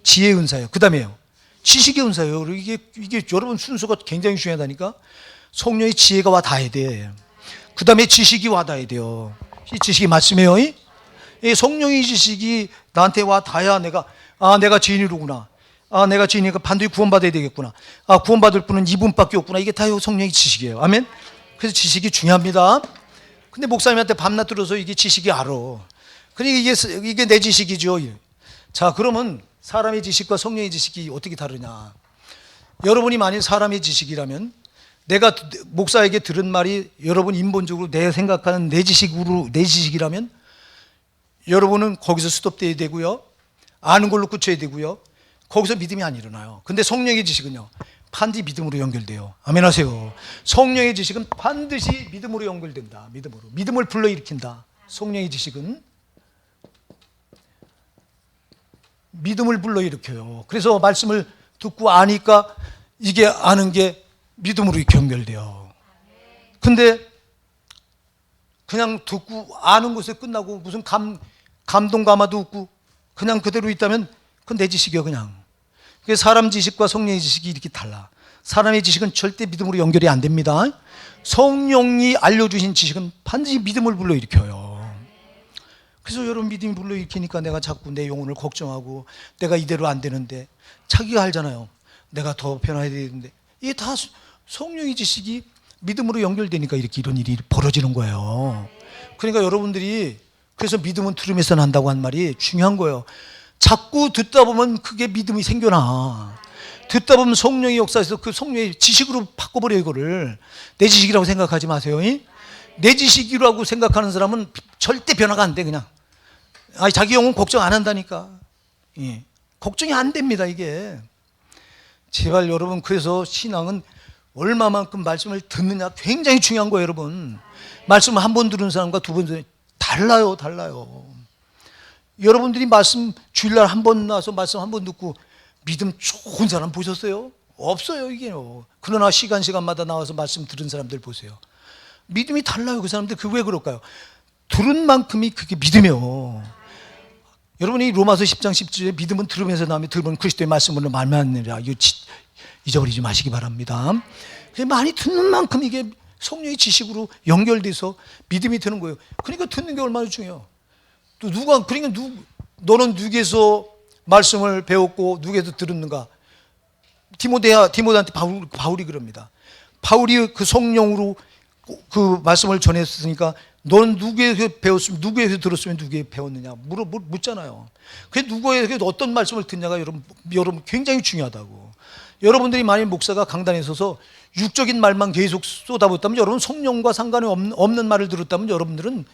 지혜의 은사예요. 그 다음에요, 지식의 은사예요. 이게 여러분 순서가 굉장히 중요하다니까. 성령의 지혜가 와 닿아야 돼. 그 다음에 지식이 와 닿아야 돼요. 이 지식이 말씀이에요. 이 성령의 지식이 나한테 와 닿아야 내가 죄인이로구나. 내가 죄인이니까 반드시 구원받아야 되겠구나. 구원받을 분은 이분밖에 없구나. 이게 다 성령의 지식이에요. 아멘. 그래서 지식이 중요합니다. 근데 목사님한테 밤낮 들어서 이게 지식이 알아. 그러니까 이게 내 지식이죠. 자, 그러면 사람의 지식과 성령의 지식이 어떻게 다르냐? 여러분이 만일 사람의 지식이라면, 내가 목사에게 들은 말이 여러분 인본적으로 내 생각하는 내 지식이라면, 여러분은 거기서 스톱돼야 되고요. 아는 걸로 끝쳐야 되고요. 거기서 믿음이 안 일어나요. 근데 성령의 지식은요, 반드시 믿음으로 연결돼요. 아멘 하세요. 성령의 지식은 반드시 믿음으로 연결된다. 믿음으로. 믿음을 불러일으킨다. 성령의 지식은 믿음을 불러일으켜요. 그래서 말씀을 듣고 아니까 이게 아는 게 믿음으로 이렇게 연결돼요. 근데 그냥 듣고 아는 것에 끝나고 무슨 감동 감화도 없고 그냥 그대로 있다면 그건 내 지식이야 그냥. 사람 지식과 성령의 지식이 이렇게 달라. 사람의 지식은 절대 믿음으로 연결이 안 됩니다. 성령이 알려주신 지식은 반드시 믿음을 불러일으켜요. 그래서 여러분 믿음이 불러일으키니까 내가 자꾸 내 영혼을 걱정하고 내가 이대로 안 되는데 자기가 알잖아요. 내가 더 변화해야 되는데 이게 다 성령의 지식이 믿음으로 연결되니까 이렇게 이런 일이 벌어지는 거예요. 그러니까 여러분들이 그래서 믿음은 들음에서 난다고 한 말이 중요한 거예요. 자꾸 듣다 보면 그게 믿음이 생겨나. 듣다 보면 성령의 역사에서 그 성령의 지식으로 바꿔버려요. 이거를 내 지식이라고 생각하지 마세요. 내 지식이라고 생각하는 사람은 절대 변화가 안 돼. 그냥 자기 영혼 걱정 안 한다니까. 걱정이 안 됩니다. 이게 제발 여러분, 그래서 신앙은 얼마만큼 말씀을 듣느냐 굉장히 중요한 거예요. 여러분 말씀을 한 번 들은 사람과 두 번 들은 달라요. 여러분들이 말씀 주일날 한 번 나와서 말씀 한 번 듣고 믿음 좋은 사람 보셨어요? 없어요. 이게요. 그러나 시간마다 나와서 말씀 들은 사람들 보세요. 믿음이 달라요. 그 사람들. 그 왜 그럴까요? 들은 만큼이 그게 믿음이에요. 여러분이 로마서 10장 10절에 믿음은 들으면서 나오면 들으면 그리스도의 말씀으로 말미암느니라. 이거 잊어버리지 마시기 바랍니다. 많이 듣는 만큼 이게 성령의 지식으로 연결돼서 믿음이 되는 거예요. 그러니까 듣는 게 얼마나 중요해요. 또 그러니까 너는 누구에서 말씀을 배웠고 누구에서 들었는가? 디모데한테 바울이 그럽니다. 바울이 그 성령으로 그 말씀을 전했으니까 너는 누구에서 배웠으면, 누구에서 들었으면 누구에게 배웠느냐 묻잖아요. 그게 누구에게 어떤 말씀을 듣냐가 여러분 굉장히 중요하다고. 여러분들이 만약 목사가 강단에 서서 육적인 말만 계속 쏟아붓다면, 여러분 성령과 상관이 없는 말을 들었다면 여러분들은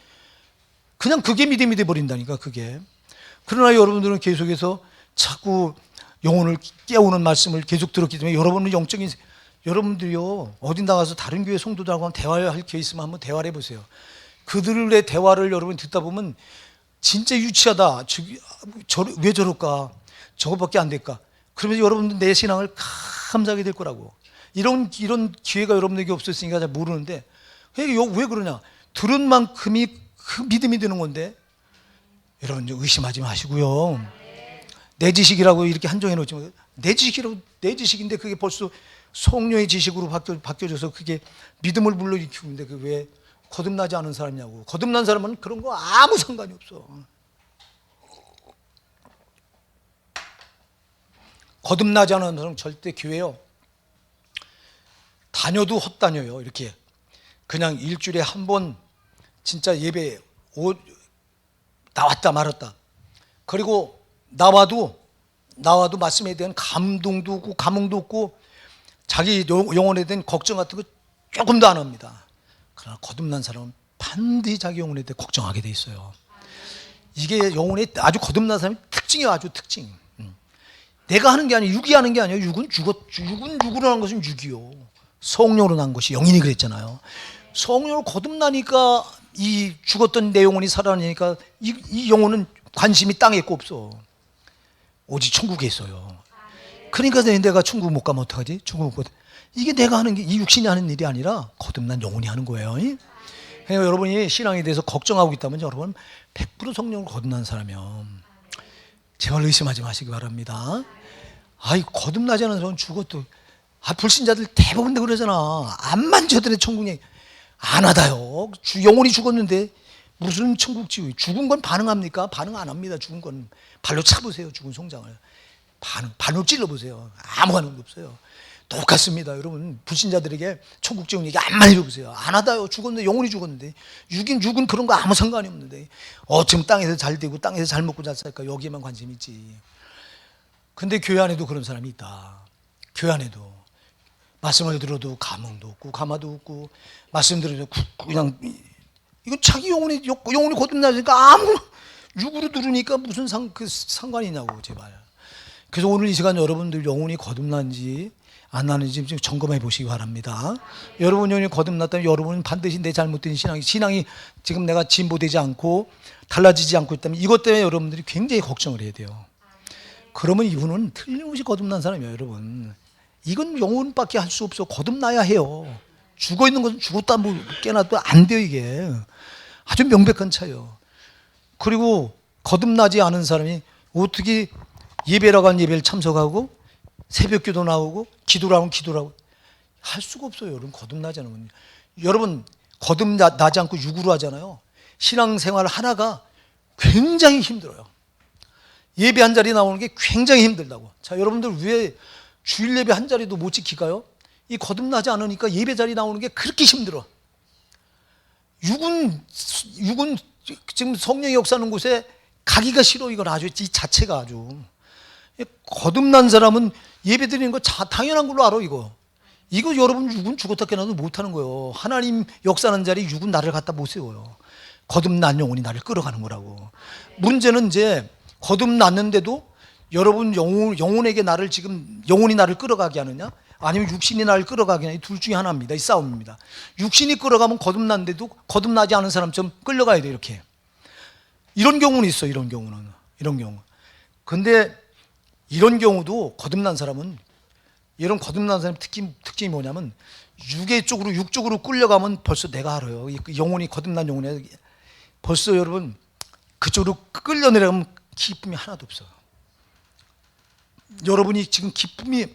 그냥 그게 믿음이 돼버린다니까 그게. 그러나 여러분들은 계속해서 자꾸 영혼을 깨우는 말씀을 계속 들었기 때문에 여러분은 여러분들이요 어디 나가서 다른 교회 성도들하고 한번 대화할 기회 있으면 한번 대화를 해보세요. 그들의 대화를 여러분 듣다 보면 진짜 유치하다. 왜 저럴까? 저거밖에 안 될까? 그러면서 여러분들 내 신앙을 감사하게 될 거라고. 이런 기회가 여러분에게 없었으니까 잘 모르는데 왜 그러냐? 들은 만큼이 그 믿음이 되는 건데 여러분 의심하지 마시고요. 내 지식이라고 이렇게 한정해 놓지 마세요. 내 지식인데 그게 벌써 성령의 지식으로 바뀌어져서 그게 믿음을 불러일으키는데 그 왜 거듭나지 않은 사람이냐고. 거듭난 사람은 그런 거 아무 상관이 없어. 거듭나지 않은 사람은 절대 교회요 다녀도 헛다녀요. 이렇게 그냥 일주일에 한 번 진짜 예배 나왔다 말았다. 그리고 나와도 말씀에 대한 감동도 없고 감흥도 없고 자기 영혼에 대한 걱정 같은 거 조금도 안 합니다. 그러나 거듭난 사람은 반드시 자기 영혼에 대해 걱정하게 돼 있어요. 이게 영혼의 아주 거듭난 사람의 특징이에요. 아주 특징. 내가 하는 게 아니에요. 육이 하는 게 아니에요. 육은 육으로 난 것은 육이요. 성령으로 난 것이 영인이 그랬잖아요. 성령으로 거듭나니까 이 죽었던 내 영혼이 살아나니까 이 영혼은 관심이 땅에 있고 없어. 오직 천국에 있어요. 그러니까 내가 천국 못 가면 어떡하지? 천국 못 가. 이게 내가 하는 게 이 육신이 하는 일이 아니라 거듭난 영혼이 하는 거예요. 그러니까 여러분이 신앙에 대해서 걱정하고 있다면 여러분 100% 성령으로 거듭난 사람이요. 제발 의심하지 마시기 바랍니다. 거듭나지 않은 사람은 죽어도 불신자들 대부분 다 그러잖아. 암만 저들의 천국 얘기 안 하다요. 영혼이 죽었는데 무슨 천국 지위? 죽은 건 반응합니까? 반응 안 합니다. 죽은 건 발로 차보세요. 죽은 송장을 발로 찔러보세요. 아무 반응도 없어요. 똑같습니다. 여러분 불신자들에게 천국 지원 얘기 암만 해보세요. 안 하다요. 죽었는데 영혼이 죽었는데 육은 그런 거 아무 상관이 없는데 지금 땅에서 잘 되고 땅에서 잘 먹고 잘 살까 여기에만 관심이 있지. 근데 교회 안에도 그런 사람이 있다. 교회 안에도 말씀을 들어도 감흥도 없고 감화도 없고 말씀 들어도 그냥 이건 자기 영혼이 거듭나니까 아무 육으로 들으니까 무슨 상관이냐고 제발. 그래서 오늘 이 시간 여러분들 영혼이 거듭난지 안 나는지 좀 점검해 보시기 바랍니다. 여러분 영혼이 거듭났다면 여러분은 반드시 내 잘못된 신앙이 지금 내가 진보되지 않고 달라지지 않고 있다면 이것 때문에 여러분들이 굉장히 걱정을 해야 돼요. 그러면 이분은 틀림없이 거듭난 사람이에요, 여러분. 이건 영혼밖에 할 수 없어. 거듭나야 해요. 죽어 있는 것은 죽었다 뭐 깨나도 안 돼요, 이게. 아주 명백한 차예요. 그리고 거듭나지 않은 사람이 어떻게 예배라고 하는 예배를 참석하고 새벽 기도 나오고 기도를 하면 기도를 하고 할 수가 없어요. 여러분 거듭나지 않으면. 여러분 거듭나지 않고 육으로 하잖아요. 신앙생활 하나가 굉장히 힘들어요. 예배 한 자리 나오는 게 굉장히 힘들다고. 자, 여러분들 왜 주일 예배 한 자리도 못 지킬까요? 이 거듭나지 않으니까 예배 자리 나오는 게 그렇게 힘들어. 육은 지금 성령의 역사하는 곳에 가기가 싫어. 이건 아주 이 자체가 아주. 거듭난 사람은 예배 드리는 거 당연한 걸로 알아. 이거 여러분 육은 죽었다 깨나도 못하는 거예요. 하나님 역사하는 자리 육은 나를 갖다 못 세워요. 거듭난 영혼이 나를 끌어가는 거라고. 문제는 이제 거듭났는데도 여러분 영혼에게 영혼이 나를 끌어가게 하느냐 아니면 육신이 나를 끌어가게 하느냐, 이 둘 중에 하나입니다. 이 싸움입니다. 육신이 끌어가면 거듭났는데도 거듭나지 않은 사람처럼 끌려가야 돼. 이렇게 이런 경우는 있어. 이런 경우 근데 이런 경우도 거듭난 사람은, 이런 거듭난 사람의 특징이 뭐냐면 육 쪽으로 끌려가면 벌써 내가 알아요. 영혼이 거듭난 영혼이 벌써 여러분 그쪽으로 끌려내려가면 기쁨이 하나도 없어요. 여러분이 지금 기쁨이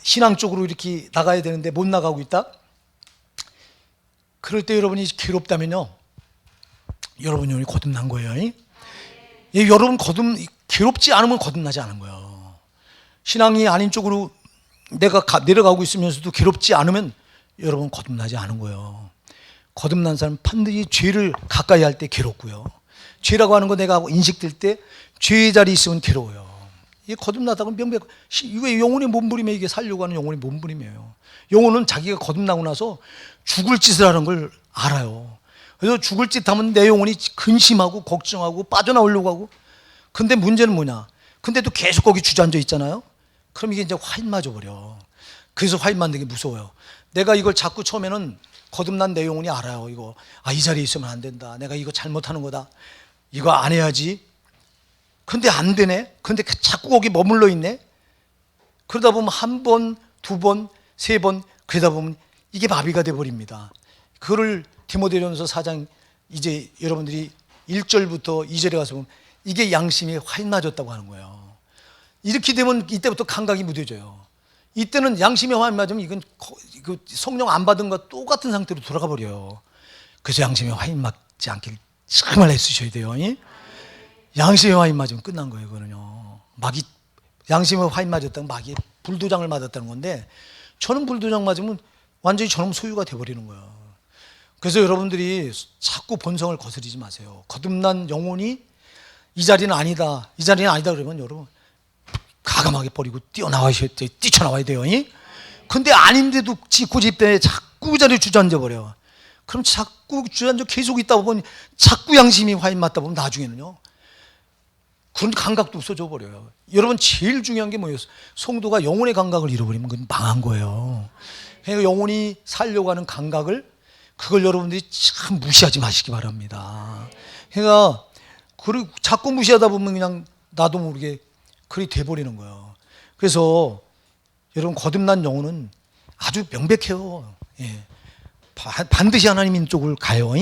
신앙 쪽으로 이렇게 나가야 되는데 못 나가고 있다? 그럴 때 여러분이 괴롭다면요, 여러분 영혼이 거듭난 거예요. 여러분 괴롭지 않으면 거듭나지 않은 거예요. 신앙이 아닌 쪽으로 내가 내려가고 있으면서도 괴롭지 않으면 여러분 거듭나지 않은 거예요. 거듭난 사람은 반드시 죄를 가까이 할 때 괴롭고요. 죄라고 하는 거 내가 인식될 때 죄의 자리에 있으면 괴로워요. 이게 거듭나다고 명백. 이게 영혼의 몸부림에 이게 살려고 하는 영혼의 몸부림이에요. 영혼은 자기가 거듭나고 나서 죽을 짓을 하는 걸 알아요. 그래서 죽을 짓 하면 내 영혼이 근심하고 걱정하고 빠져나오려고 하고. 근데 문제는 뭐냐? 근데도 계속 거기 주저앉아 있잖아요. 그럼 이게 이제 화인 맞아 버려. 그래서 화인 맞는 게 무서워요. 내가 이걸 자꾸 처음에는 거듭난 내 영혼이 알아요. 이 자리에 있으면 안 된다. 내가 이거 잘못하는 거다. 이거 안 해야지. 근데 안 되네. 근데 자꾸 거기 머물러 있네. 그러다 보면 한 번, 두 번, 세 번, 그러다 보면 이게 마비가 돼 버립니다. 그거를 디모데전서 4장 이제 여러분들이 1절부터 2절에 가서 보면 이게 양심이 화인 맞았다고 하는 거예요. 이렇게 되면 이때부터 감각이 무뎌져요. 이때는 양심이 화인 맞으면 이건 성령 안 받은 것과 똑같은 상태로 돌아가 버려요. 그래서 양심이 화인 맞지 않길 정말 애쓰셔야 돼요. 양심이 화인 맞으면 끝난 거예요. 이거는요. 양심이 화인 맞았다면 마귀에 불도장을 맞았다는 건데, 저는 불도장 맞으면 완전히 저놈 소유가 돼버리는 거예요. 그래서 여러분들이 자꾸 본성을 거스르지 마세요. 거듭난 영혼이 이 자리는 아니다 그러면 여러분 가감하게 버리고 뛰쳐나와야 돼요. 근데 아닌데도 고집 때문에 자꾸 그 자리에 주저앉아 버려. 그럼 자꾸 주저앉아 계속 있다 보면 자꾸 양심이 화인 맞다 보면 나중에는요 그런 감각도 없어져 버려요. 여러분 제일 중요한 게 뭐예요? 성도가 영혼의 감각을 잃어버리면 그건 망한 거예요. 그러니까 영혼이 살려고 하는 감각을, 그걸 여러분들이 참 무시하지 마시기 바랍니다. 그러니까 그리고 자꾸 무시하다 보면 그냥 나도 모르게 그리 돼버리는 거예요. 그래서 여러분 거듭난 영혼은 아주 명백해요. 반드시 하나님 쪽을 가요.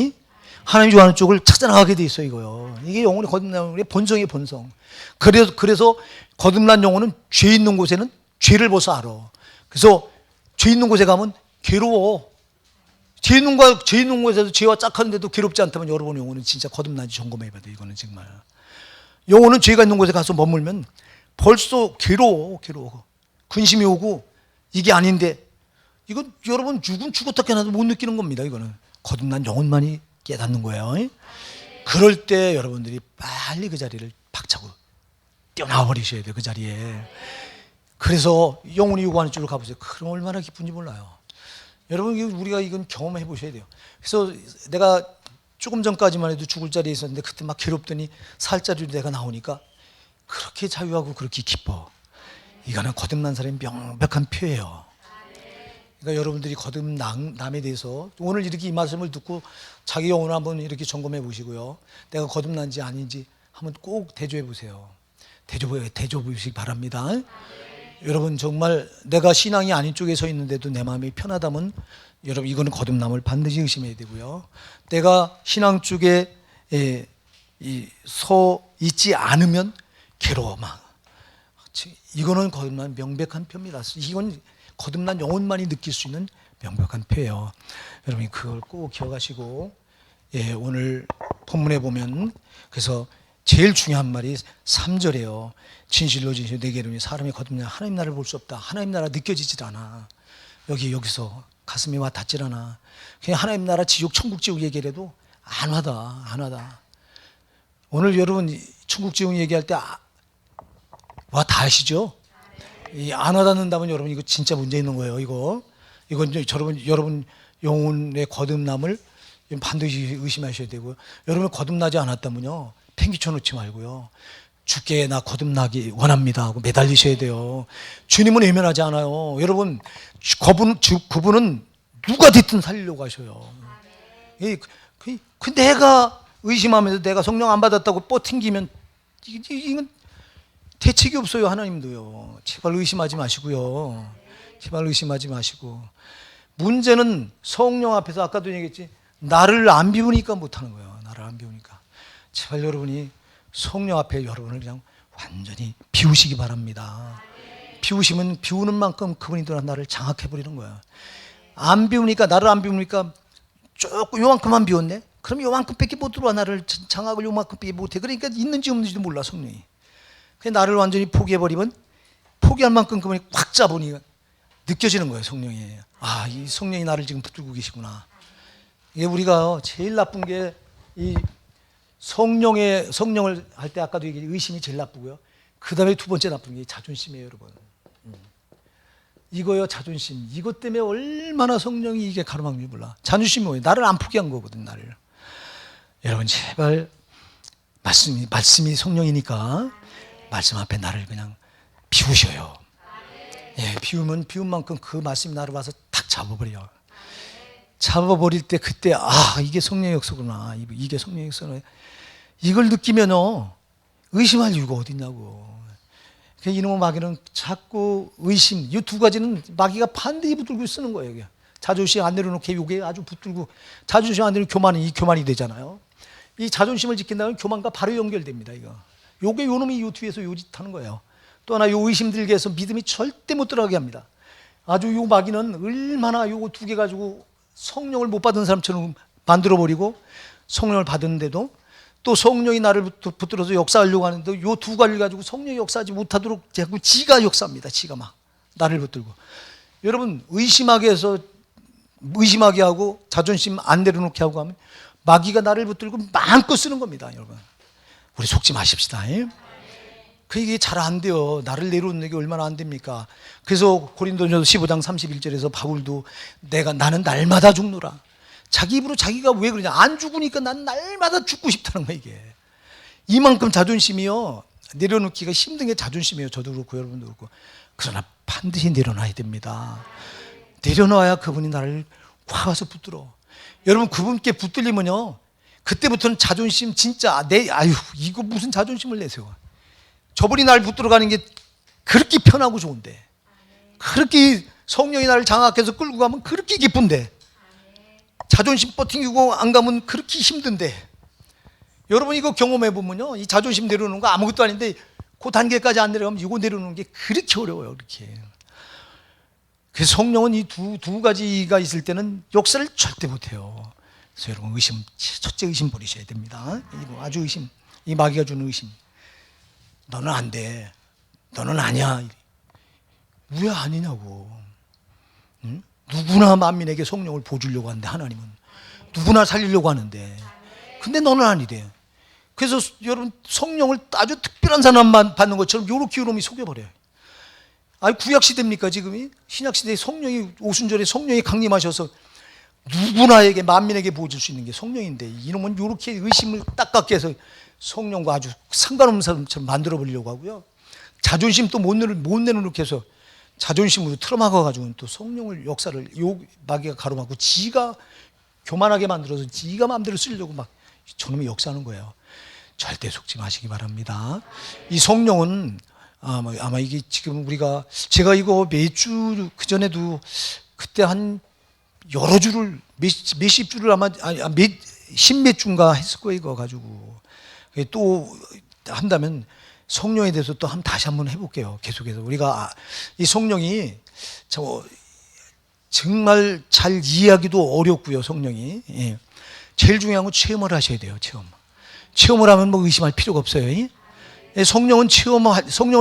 하나님 좋아하는 쪽을 찾아나가게 돼 있어요. 이거요. 이게 영혼의 거듭난 영혼의 본성이에요. 본성. 그래서 거듭난 영혼은 죄 있는 곳에는 죄를 벌써 알아. 그래서 죄 있는 곳에 가면 괴로워. 죄 있는 곳에서 죄와 짝하는데도 괴롭지 않다면 여러분의 영혼은 진짜 거듭난지 점검해봐야 돼. 이거는 정말. 영혼은 죄가 있는 곳에 가서 머물면 벌써 괴로워. 근심이 오고 이게 아닌데, 이건 여러분 죽었다 깨나도 못 느끼는 겁니다. 이거는 거듭난 영혼만이 깨닫는 거예요. 그럴 때 여러분들이 빨리 그 자리를 박차고 뛰어나와 버리셔야 돼요. 그 자리에. 그래서 영혼이 요구하는 쪽으로 가보세요. 그럼 얼마나 기쁜지 몰라요. 여러분 우리가 이건 경험해 보셔야 돼요. 그래서 내가 조금 전까지만 해도 죽을 자리에 있었는데 그때 막 괴롭더니 살 자리로 내가 나오니까 그렇게 자유하고 그렇게 기뻐. 이거는 거듭난 사람의 명백한 표예요. 그러니까 여러분들이 거듭남에 대해서 오늘 이렇게 이 말씀을 듣고 자기 영혼을 한번 이렇게 점검해 보시고요. 내가 거듭난지 아닌지 한번 꼭 대조해 보세요. 대조해 보시기 바랍니다. 여러분 정말 내가 신앙이 아닌 쪽에 서 있는데도 내 마음이 편하다면 여러분 이거는 거듭남을 반드시 의심해야 되고요. 내가 신앙 쪽에 서 있지 않으면 괴로워 막. 이거는 거듭난 명백한 표입니다. 이건 거듭난 영혼만이 느낄 수 있는 명백한 표예요. 여러분이 그걸 꼭 기억하시고 오늘 본문에 보면 그래서 제일 중요한 말이 3절이에요. 진실로 내게 이르노니 사람이 거듭나면 하나님 나라를 볼 수 없다. 하나님 나라 느껴지질 않아. 여기서 가슴이 와 닿질 않아. 그냥 하나님 나라 지옥 천국 지옥 얘기를 해도 안 와다. 오늘 여러분 천국 지옥 얘기할 때 와 닿으시죠? 안 와닿는다면 여러분 이거 진짜 문제 있는 거예요. 이건 이제 여러분 영혼의 거듭남을 반드시 의심하셔야 되고요. 여러분 거듭나지 않았다면요 팽개쳐 놓지 말고요. 주께 나 거듭나기 원합니다 하고 매달리셔야 돼요. 주님은 외면하지 않아요. 여러분 그분은 누가 됐든 살리려고 하셔요. 내가 의심하면서 내가 성령 안 받았다고 뻗팅기면 이건 대책이 없어요. 하나님도요. 제발 의심하지 마시고요. 제발 의심하지 마시고. 문제는 성령 앞에서 아까도 얘기했지 나를 안 비우니까 못하는 거예요. 나를 안 비우니까. 제발 여러분이 성령 앞에 여러분을 그냥 완전히 비우시기 바랍니다. 비우시면 비우는 만큼 그분이 나를 장악해버리는 거예요. 안 비우니까 나를 안 비우니까 조금 요만큼만 비웠네? 그럼 요만큼밖에 못 들어와. 나를 장악을 요만큼밖에 못해. 그러니까 있는지 없는지도 몰라 성령이. 그냥 나를 완전히 포기해버리면 포기할 만큼 그분이 확 잡으니 느껴지는 거예요. 성령이. 이 성령이 나를 지금 붙들고 계시구나. 이게 우리가 제일 나쁜 게 이 성령을 할 때 아까도 얘기했지 의심이 제일 나쁘고요. 그 다음에 두 번째 나쁜 게 자존심이에요. 여러분. 이거요 자존심. 이것 때문에 얼마나 성령이 이게 가로막는지 몰라. 자존심이 뭐예요? 나를 안 포기한 거거든. 나를. 여러분 제발 말씀이 성령이니까 말씀 앞에 나를 그냥 비우셔요. 비우면 비운 만큼 그 말씀이 나를 와서 탁 잡아버려요. 잡아버릴 때 그때 이게 성령의 역사구나. 이게 성령의 역사구나. 이걸 느끼면요 의심할 이유가 어디 있냐고. 이놈의 마귀는 자꾸 의심, 이 두 가지는 마귀가 반드시 붙들고 쓰는 거예요. 이게. 자존심 안 내려놓게 이게 아주 붙들고 자존심 안 내려놓고 교만이 되잖아요. 이 자존심을 지킨다면 교만과 바로 연결됩니다. 요게 요놈이 요 뒤에서 요짓 하는 거예요. 또 하나 요 의심 들게 해서 믿음이 절대 못 들어가게 합니다. 아주 요 마귀는 얼마나 요거 두 개 가지고 성령을 못 받은 사람처럼 만들어버리고 성령을 받았는데도 또 성령이 나를 붙들어서 역사하려고 하는데 요 두 가지를 가지고 성령이 역사하지 못하도록 자꾸 지가 역사합니다. 지가 막 나를 붙들고. 여러분 의심하게 해서 의심하게 하고 자존심 안 내려놓게 하고 하면 마귀가 나를 붙들고 마음껏 쓰는 겁니다. 여러분 우리 속지 마십시다. 이게 잘 안 돼요. 나를 내려놓는 게 얼마나 안 됩니까? 그래서 고린도전서 15장 31절에서 바울도 나는 날마다 죽노라. 자기 입으로 자기가 왜 그러냐? 안 죽으니까 난 날마다 죽고 싶다는 거야 이게. 이만큼 자존심이요 내려놓기가 힘든 게 자존심이에요. 저도 그렇고 여러분도 그렇고. 그러나 반드시 내려놔야 됩니다. 내려놔야 그분이 나를 확 와서 붙들어. 여러분 그분께 붙들리면요 그때부터는 자존심 진짜 이거 무슨 자존심을 내세워. 저분이 나를 붙들어가는 게 그렇게 편하고 좋은데, 그렇게 성령이 나를 장악해서 끌고 가면 그렇게 기쁜데, 자존심 버팅기고 안 가면 그렇게 힘든데. 여러분 이거 경험해 보면요 이 자존심 내려놓는 거 아무것도 아닌데 그 단계까지 안 내려가면 이거 내려놓는 게 그렇게 어려워요. 그렇게. 그래서 성령은 이 두 가지가 있을 때는 역사를 절대 못해요. 그래서 여러분 첫째 의심 버리셔야 됩니다. 아주 의심, 이 마귀가 주는 의심. 너는 안 돼. 너는 아니야. 왜 아니냐고. 응? 누구나 만민에게 성령을 보여주려고 하는데 하나님은 누구나 살리려고 하는데 근데 너는 아니래. 그래서 여러분 성령을 아주 특별한 사람만 받는 것처럼 요렇게 요놈이 속여버려요. 구약시대입니까 지금이? 신약시대에 성령이 오순절에 성령이 강림하셔서 누구나에게 만민에게 보여줄 수 있는 게 성령인데 이놈은 이렇게 의심을 딱깎게 해서 성령과 아주 상관없는 사람처럼 만들어 버리려고 하고요. 자존심 또 못 내놓게 해서 자존심으로 틀어막아가지고 또 성령을 역사를 마귀가 가로막고 지가 교만하게 만들어서 지가 마음대로 쓰려고 막 저놈이 역사하는 거예요. 절대 속지 마시기 바랍니다. 이 성령은 아마 이게 지금 제가 이거 매주 그전에도 그때 한 여러 주를 몇십 주를 아마 십몇 주인가 했을 거예요. 이거 가지고 또 한다면 성령에 대해서 또 다시 한번 해볼게요. 계속해서 우리가 이 성령이 정말 잘 이해하기도 어렵고요. 성령이 제일 중요한 건 체험을 하셔야 돼요. 체험을 하면 뭐 의심할 필요가 없어요. 성령을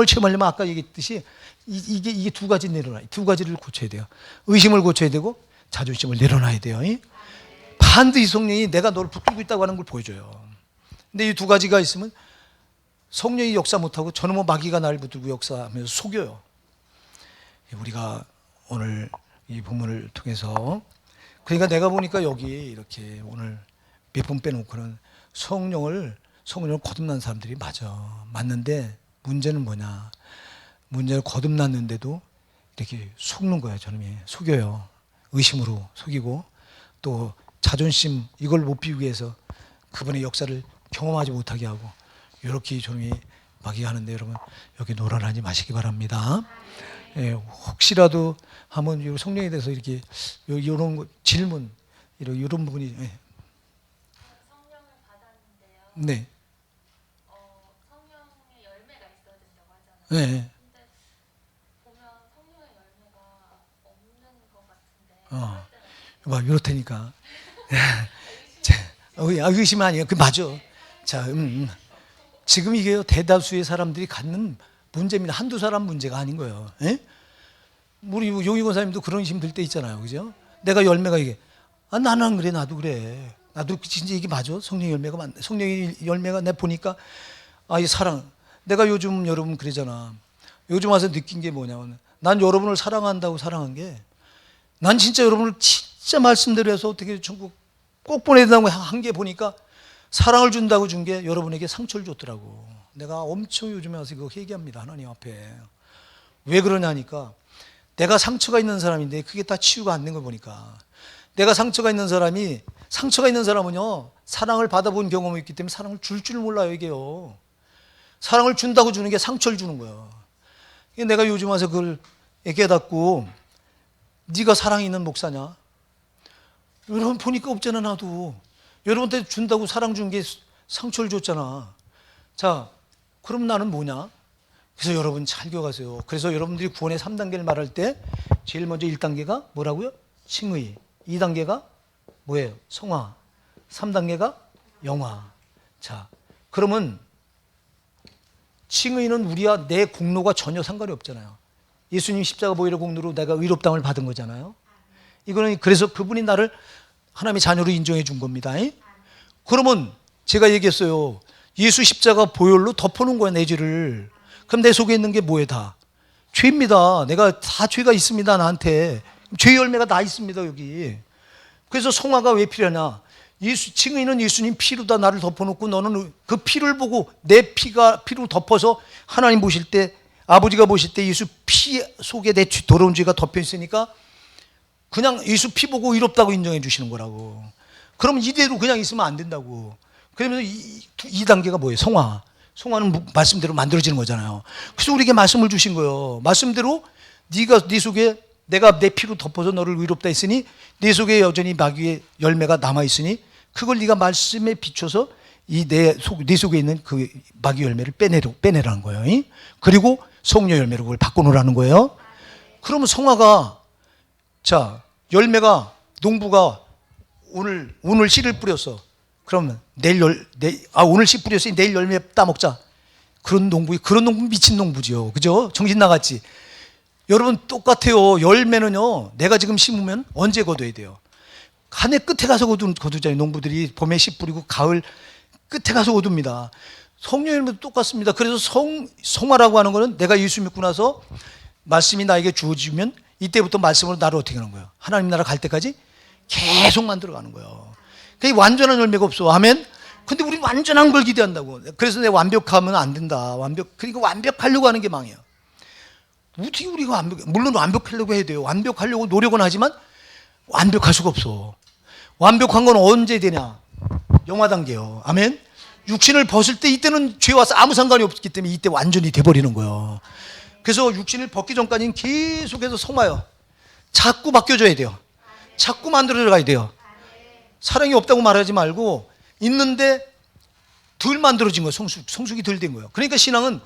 체험하려면 아까 얘기했듯이 이게 두 가지를 고쳐야 돼요. 의심을 고쳐야 되고 자존심을 내려놔야 돼요. 반드시 성령이 내가 너를 붙들고 있다고 하는 걸 보여줘요. 근데 이 두 가지가 있으면 성령이 역사 못하고 저놈의 마귀가 나를 붙들고 역사하면서 속여요. 우리가 오늘 이 본문을 통해서 그러니까 내가 보니까 여기 이렇게 오늘 몇 번 빼놓고는 성령을 거듭난 사람들이 맞는데 문제는 뭐냐? 문제는 거듭났는데도 이렇게 속는 거예요. 저놈이 속여요. 의심으로 속이고 또 자존심 이걸 못 비우기 위해서 그분의 역사를 경험하지 못하게 하고 이렇게 저놈이 마귀가 하는데 여러분 여기 노란하지 마시기 바랍니다. 혹시라도 한번 성령에 대해서 이렇게 이런 질문 이런 부분이 성령을 받았는데요. 네. 성령의 열매가 있어야 된다고 하잖아요. 네. 근데 보면 성령의 열매가 없는 것 같은데. 막 이렇다니까. 의심 아니에요. 그 맞아. 자, 지금 이게 대다수의 사람들이 갖는 문제입니다. 한두 사람 문제가 아닌 거예요. 우리 용희 권사님도 그런 의심 들 때 있잖아요. 그죠? 내가 열매가 이게 나는 안 그래. 나도 그래. 나도 진짜 이게 맞아. 성령의 열매가 맞네. 성령의 열매가 내가 보니까 이 사랑. 내가 요즘 여러분 그러잖아. 요즘 와서 느낀 게 뭐냐면 난 여러분을 사랑한다고 사랑한 게 난 진짜 여러분을 진짜 말씀대로 해서 어떻게 천국 꼭 보내야 된다고 한 게 보니까 사랑을 준다고 준 게 여러분에게 상처를 줬더라고. 내가 엄청 요즘에 와서 이거 얘기합니다. 하나님 앞에. 왜 그러냐니까 내가 상처가 있는 사람인데 그게 다 치유가 안 된 걸 보니까 내가 상처가 있는 사람은요 사랑을 받아본 경험이 있기 때문에 사랑을 줄 몰라요. 이게요. 사랑을 준다고 주는 게 상처를 주는 거예요. 내가 요즘 와서 그걸 깨닫고 네가 사랑이 있는 목사냐? 여러분 보니까 없잖아. 나도 여러분한테 준다고 사랑 준 게 상처를 줬잖아. 자, 그럼 나는 뭐냐? 그래서 여러분 잘 기억하세요. 그래서 여러분들이 구원의 3단계를 말할 때 제일 먼저 1단계가 뭐라고요? 칭의. 2단계가 뭐예요? 성화. 3단계가 영화. 자, 그러면 칭의는 우리와 내 공로가 전혀 상관이 없잖아요. 예수님 십자가 보혈의 공로로 내가 의롭다함을 받은 거잖아요. 이거는 그래서 그분이 나를 하나님의 자녀로 인정해 준 겁니다. 그러면 제가 얘기했어요. 예수 십자가 보혈로 덮어놓은 거야, 내 죄를. 그럼 내 속에 있는 게 뭐예요? 다 죄입니다. 내가 다 죄가 있습니다. 나한테 죄 열매가 다 있습니다. 여기. 그래서 성화가 왜 필요하냐? 칭의는 예수님 피로 다 나를 덮어놓고 너는 그 피를 보고 내 피로 덮어서 하나님 보실 때 아버지가 보실 때 예수 피 속에 내 더러운 죄가 덮여 있으니까 그냥 예수 피 보고 의롭다고 인정해 주시는 거라고. 그러면 이대로 그냥 있으면 안 된다고. 그러면서 2단계가 뭐예요? 성화. 성화는 말씀대로 만들어지는 거잖아요. 그래서 우리에게 말씀을 주신 거예요. 말씀대로 네 속에 내가 내 피로 덮어서 너를 의롭다 했으니 네 속에 여전히 마귀의 열매가 남아 있으니 그걸 네가 말씀에 비춰서 네 속에 있는 그 마귀 열매를 빼내라는 거예요. 그리고 성령 열매로 그걸 바꿔놓으라는 거예요. 그러면 성화가 열매가 농부가 오늘 씨를 뿌렸어. 그러면 오늘 씨 뿌렸으니 내일 열매 따먹자. 그런 농부 미친 농부지요. 그죠? 정신 나갔지. 여러분 똑같아요. 열매는요. 내가 지금 심으면 언제 거둬야 돼요? 한 해 끝에 가서 거두잖아요. 농부들이 봄에 씨 뿌리고 가을 끝에 가서 거둡니다. 성령 열매도 똑같습니다. 그래서 성화라고 하는 거는 내가 예수 믿고 나서 말씀이 나에게 주어지면 이때부터 말씀으로 나를 어떻게 하는 거예요? 하나님 나라 갈 때까지 계속 만들어가는 거예요. 그게 완전한 열매가 없어. 아멘. 근데 우리 완전한 걸 기대한다고. 그래서 내가 완벽하면 안 된다. 그러니까 완벽하려고 하는 게 망이에요. 어떻게 우리가 물론 완벽하려고 해야 돼요. 완벽하려고 노력은 하지만 완벽할 수가 없어. 완벽한 건 언제 되냐? 영화 단계요. 아멘. 육신을 벗을 때 이때는 죄와 아무 상관이 없기 때문에 이때 완전히 돼버리는 거예요. 그래서 육신을 벗기 전까지는 계속해서 성화요. 자꾸 바뀌어줘야 돼요. 자꾸 만들어져 가야 돼요. 사랑이 없다고 말하지 말고 있는데 덜 만들어진 거예요. 성숙이 덜 된 거예요. 그러니까 신앙은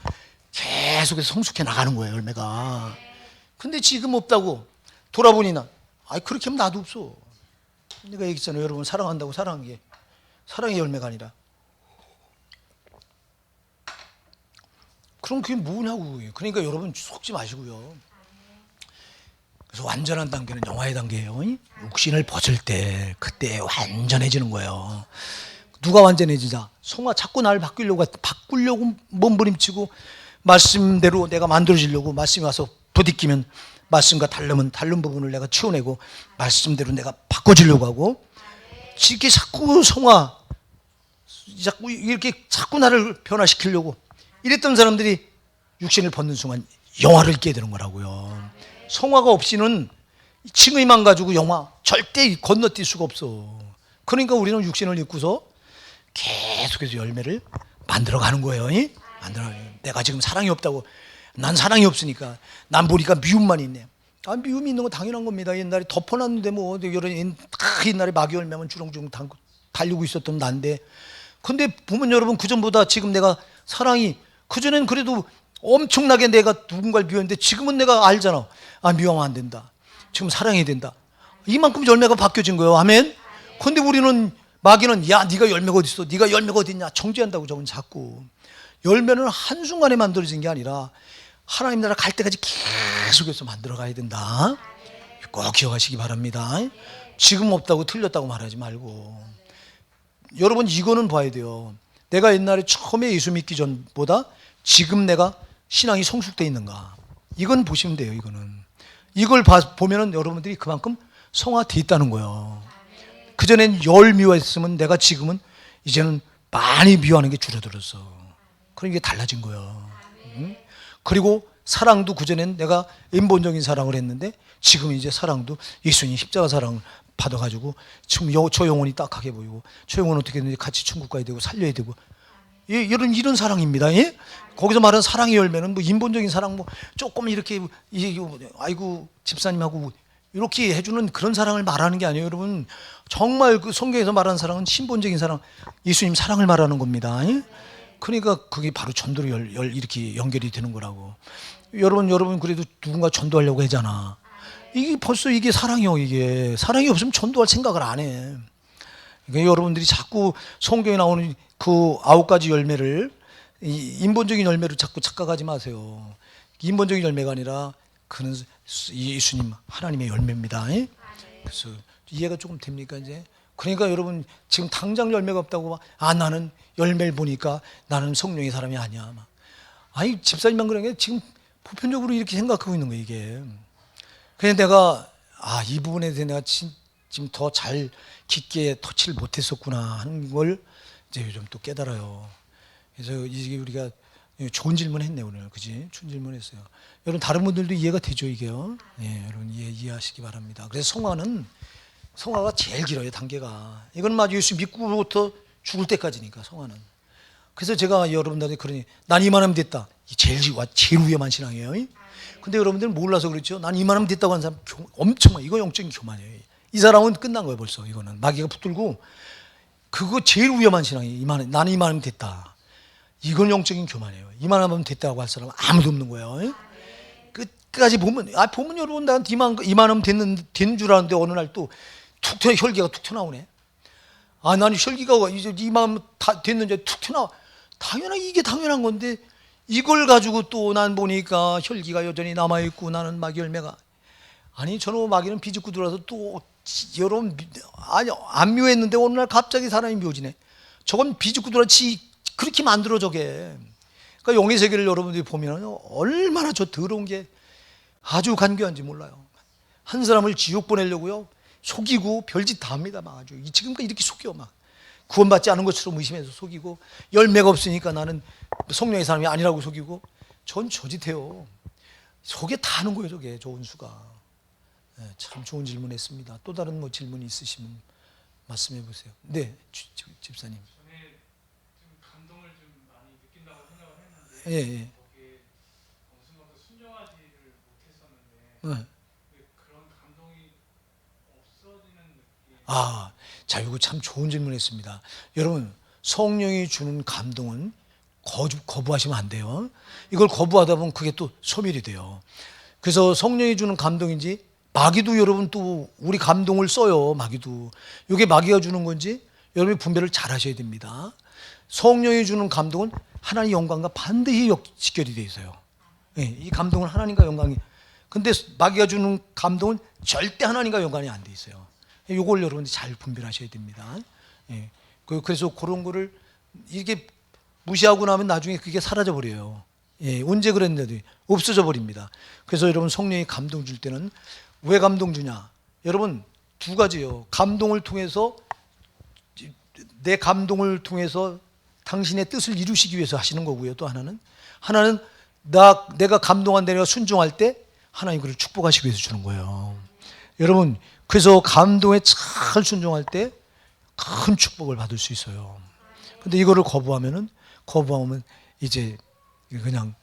계속해서 성숙해 나가는 거예요. 열매가. 근데 지금 없다고 돌아보니 그렇게 하면 나도 없어. 내가 얘기했잖아요. 여러분 사랑한다고 사랑한 게 사랑의 열매가 아니라. 그럼 그게 뭐냐고. 그러니까 여러분 속지 마시고요. 그래서 완전한 단계는 영화의 단계예요. 육신을 벗을 때 그때 완전해지는 거예요. 누가 완전해지자? 성화 자꾸 나를 바꾸려고 몸부림치고 말씀대로 내가 만들어지려고 말씀이 와서 부딪히면 말씀과 다른 부분을 내가 치워내고 말씀대로 내가 바꿔지려고 하고 이렇게 자꾸 자꾸 나를 변화시키려고 이랬던 사람들이 육신을 벗는 순간 영화를 잊게 되는 거라고요. 성화가 없이는 칭의만 가지고 영화 절대 건너뛸 수가 없어. 그러니까 우리는 육신을 입고서 계속해서 열매를 만들어가는 거예요. 내가 지금 사랑이 없다고. 난 사랑이 없으니까 난 보니까 미움만 있네. 미움이 있는 건 당연한 겁니다. 옛날에 덮어놨는데 뭐 옛날에 마귀 열매만 주렁주렁 달리고 있었던 난데. 근데 보면 여러분 그전보다 지금 내가 사랑이 그전엔 그래도 엄청나게 내가 누군가를 미웠는데 지금은 내가 알잖아. 미워하면 안 된다. 지금 사랑해야 된다. 이만큼 열매가 바뀌어진 거예요. 아멘. 근데 우리는 마귀는 야 네가 열매가 어디 있어? 네가 열매가 어디 있냐? 정죄한다고 저건 자꾸. 열매는 한순간에 만들어진 게 아니라 하나님 나라 갈 때까지 계속해서 만들어가야 된다. 꼭 기억하시기 바랍니다. 지금 없다고 틀렸다고 말하지 말고. 여러분 이거는 봐야 돼요. 내가 옛날에 처음에 예수 믿기 전보다 지금 내가 신앙이 성숙되어 있는가. 이건 보시면 돼요. 이걸 보면은 여러분들이 그만큼 성화되어 있다는 거예요. 그전엔 열 미워했으면 내가 지금은 이제는 많이 미워하는 게 줄어들었어. 그러니까 이게 달라진 거예요. 그리고 사랑도 그전엔 내가 인본적인 사랑을 했는데 지금 이제 사랑도 예수님 십자가 사랑을 받아가지고 지금 저 영혼이 딱하게 보이고 저 영혼 어떻게 되는지 같이 천국 가야 되고 살려야 되고 이런 사랑입니다. 예? 거기서 말하는 사랑의 열매는 뭐 인본적인 사랑 뭐 조금 이렇게 아이고 집사님하고 이렇게 해주는 그런 사랑을 말하는 게 아니에요. 여러분 정말 그 성경에서 말하는 사랑은 신본적인 사랑 예수님 사랑을 말하는 겁니다. 예? 그러니까 그게 바로 전도로 이렇게 연결이 되는 거라고. 여러분 그래도 누군가 전도하려고 하잖아. 이게 벌써 이게 사랑이요. 이게 사랑이 없으면 전도할 생각을 안 해. 그러니까 여러분들이 자꾸 성경에 나오는 그 9가지 열매를 인본적인 열매를 자꾸 착각하지 마세요. 인본적인 열매가 아니라 그는 예수님 하나님의 열매입니다. 그래서 이해가 조금 됩니까 이제? 그러니까 여러분 지금 당장 열매가 없다고 나는 열매를 보니까 나는 성령의 사람이 아니야. 집사님만 그런 게 지금 보편적으로 이렇게 생각하고 있는 거예요 이게. 그래서 내가 이 부분에 대해서 내가 지금 더 잘 깊게 터치를 못했었구나 하는 걸 이제 요즘 또 깨달아요. 그래서 이게 우리가 좋은 질문했네 오늘, 그지? 좋은 질문했어요. 여러분 다른 분들도 이해가 되죠 이게요? 예, 여러분 이해하시기 바랍니다. 그래서 성화가 제일 길어요 단계가. 이건 예수 믿고부터 죽을 때까지니까 성화는. 그래서 제가 여러분들한테 그러니 난 이만하면 됐다. 제일 위험한 신앙이에요. 근데 여러분들은 몰라서 그렇죠. 난 이만하면 됐다고 하는 사람 엄청 이거 영적인 교만이에요. 이 사람은 끝난 거예요 벌써. 이거는 마귀가 붙들고 그거 제일 위험한 신앙이 나는 이만하면 됐다. 이건 영적인 교만이에요. 이만하면 됐다고 할 사람은 아무도 없는 거예요. 끝까지 보면 여러분 나한테 이만하면 된 줄 알았는데 어느 날 또 툭 튀어 혈기가 툭 튀어나오네. 나는 혈기가 이제 이만하면 다 됐는데 툭 튀어나와. 이게 당연한 건데 이걸 가지고 또 난 보니까 혈기가 여전히 남아있고 나는 마귀 열매가 저놈 마귀는 비집고 들어와서 또 여러분 안 묘했는데 어느 날 갑자기 사람이 묘지네. 저건 비집고 들어왔지 그렇게 만들어 저게. 그러니까 영의 세계를 여러분들이 보면 얼마나 저 더러운 게 아주 간교한지 몰라요. 한 사람을 지옥 보내려고요 속이고 별짓 다 합니다. 막 아주 지금까지 이렇게 속여 막 구원받지 않은 것처럼 의심해서 속이고 열매가 없으니까 나는 성령의 사람이 아니라고 속이고 전 저짓해요. 속에 다 하는 거예요, 저게 저 원수가. 네, 참 좋은 질문했습니다. 또 다른 뭐 질문이 있으시면 말씀해 보세요. 네, 집사님. 전에 좀 감동을 좀 많이 느낀다고 생각을 했는데 예. 거기에 어느 순간부터 순종하지를 못했었는데 네. 왜 그런 감동이 없어지는 느낌? 자, 이거 참 좋은 질문했습니다. 여러분, 성령이 주는 감동은 거부하시면 안 돼요. 이걸 거부하다 보면 그게 또 소멸이 돼요. 그래서 성령이 주는 감동인지 마귀도 여러분 또 우리 감동을 써요. 마귀도. 이게 마귀가 주는 건지 여러분이 분별을 잘 하셔야 됩니다. 성령이 주는 감동은 하나님의 영광과 반드시 직결이 되어 있어요. 예, 이 감동은 하나님과 영광이. 근데 마귀가 주는 감동은 절대 하나님과 연관이 안 돼 있어요. 이걸 여러분이 잘 분별하셔야 됩니다. 예, 그래서 그런 거를 이렇게 무시하고 나면 나중에 그게 사라져 버려요. 예, 언제 그랬는데도 없어져 버립니다. 그래서 여러분 성령이 감동 줄 때는 왜 감동 주냐? 여러분 두 가지요. 감동을 통해서 내 감동을 통해서 당신의 뜻을 이루시기 위해서 하시는 거고요. 또 하나는 내가 감동한 대로 순종할 때 하나님 그를 축복하시기 위해서 주는 거예요. 여러분 그래서 감동에 잘 순종할 때 큰 축복을 받을 수 있어요. 근데 이거를 거부하면 이제 그냥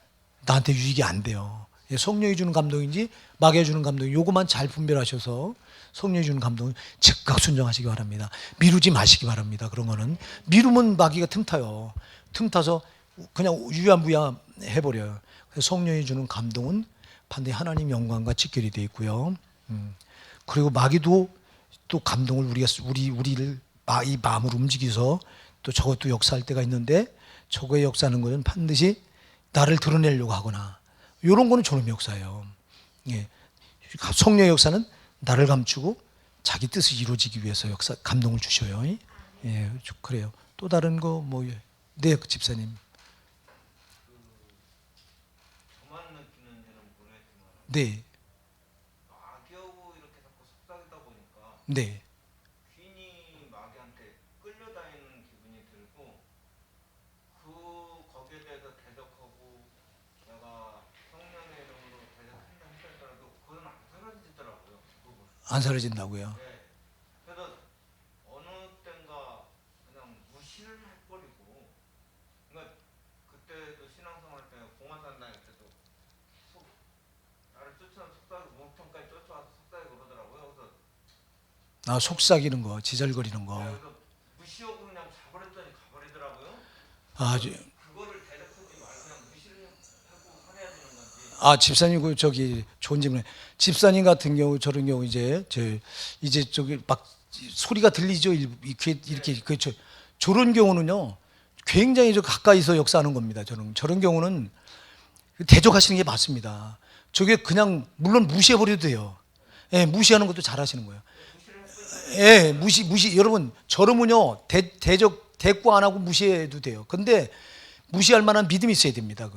나한테 유익이 안 돼요. 성령이 주는 감동인지 마귀가 주는 감동인지 요것만 잘 분별하셔서 성령이 주는 감동은 즉각 순종하시기 바랍니다. 미루지 마시기 바랍니다. 그런 거는 미루면 마귀가 틈타요. 틈타서 그냥 유야무야 해버려요. 그래서 성령이 주는 감동은 반드시 하나님 영광과 직결이 되어 있고요. 그리고 마귀도 또 감동을 우리를 이 마음을 움직여서 또 저것도 역사할 때가 있는데 저거의 역사하는 것은 반드시 나를 드러내려고 하거나 이런 거는 저놈의 역사예요. 예. 성령의 역사는 나를 감추고 자기 뜻을 이루어지기 위해서 감동을 주셔요. 예, 그래요. 또 다른 거 뭐 네, 집사님. 저만 느끼는지는 모르겠지만 네, 마귀하고 이렇게 자꾸 속삭이다 보니까 네. 괜히 마귀한테 끌려다니는 기분이 들고 거기에 대해서 대적하고 내가 성령의 이름으로 대적한다 했더라도 그건 안 사라지더라고요. 그 부분. 안 사라진다고요. 네. 그래서 어느 땐가 그냥 무시를 해버리고, 그러니까 그때도 신앙생활 때 공화산 다닐 때도 나를 쫓아서 속삭이고 목평까지 쫓아와서 속삭이고 그러더라고요. 그래서 속삭이는 거, 지절거리는 거. 그래서 무시하고 그냥 자버렸더니 가버리더라고요. 아주 그거를 대적하지 말고 그냥 무시를 하고 화내야 되는 건지. 집사님 그 저기 좋은 질문. 집사님 같은 경우 저런 경우 이제 저기 막 소리가 들리죠. 이렇게 그렇죠. 저런 경우는요. 굉장히 저 가까이서 역사하는 겁니다. 저런 경우는 대적하시는 게 맞습니다. 저게 그냥 물론 무시해 버려도 돼요. 예, 무시하는 것도 잘하시는 거예요. 예, 무시 여러분 저러면요 대꾸 안 하고 무시해도 돼요. 근데 무시할 만한 믿음이 있어야 됩니다.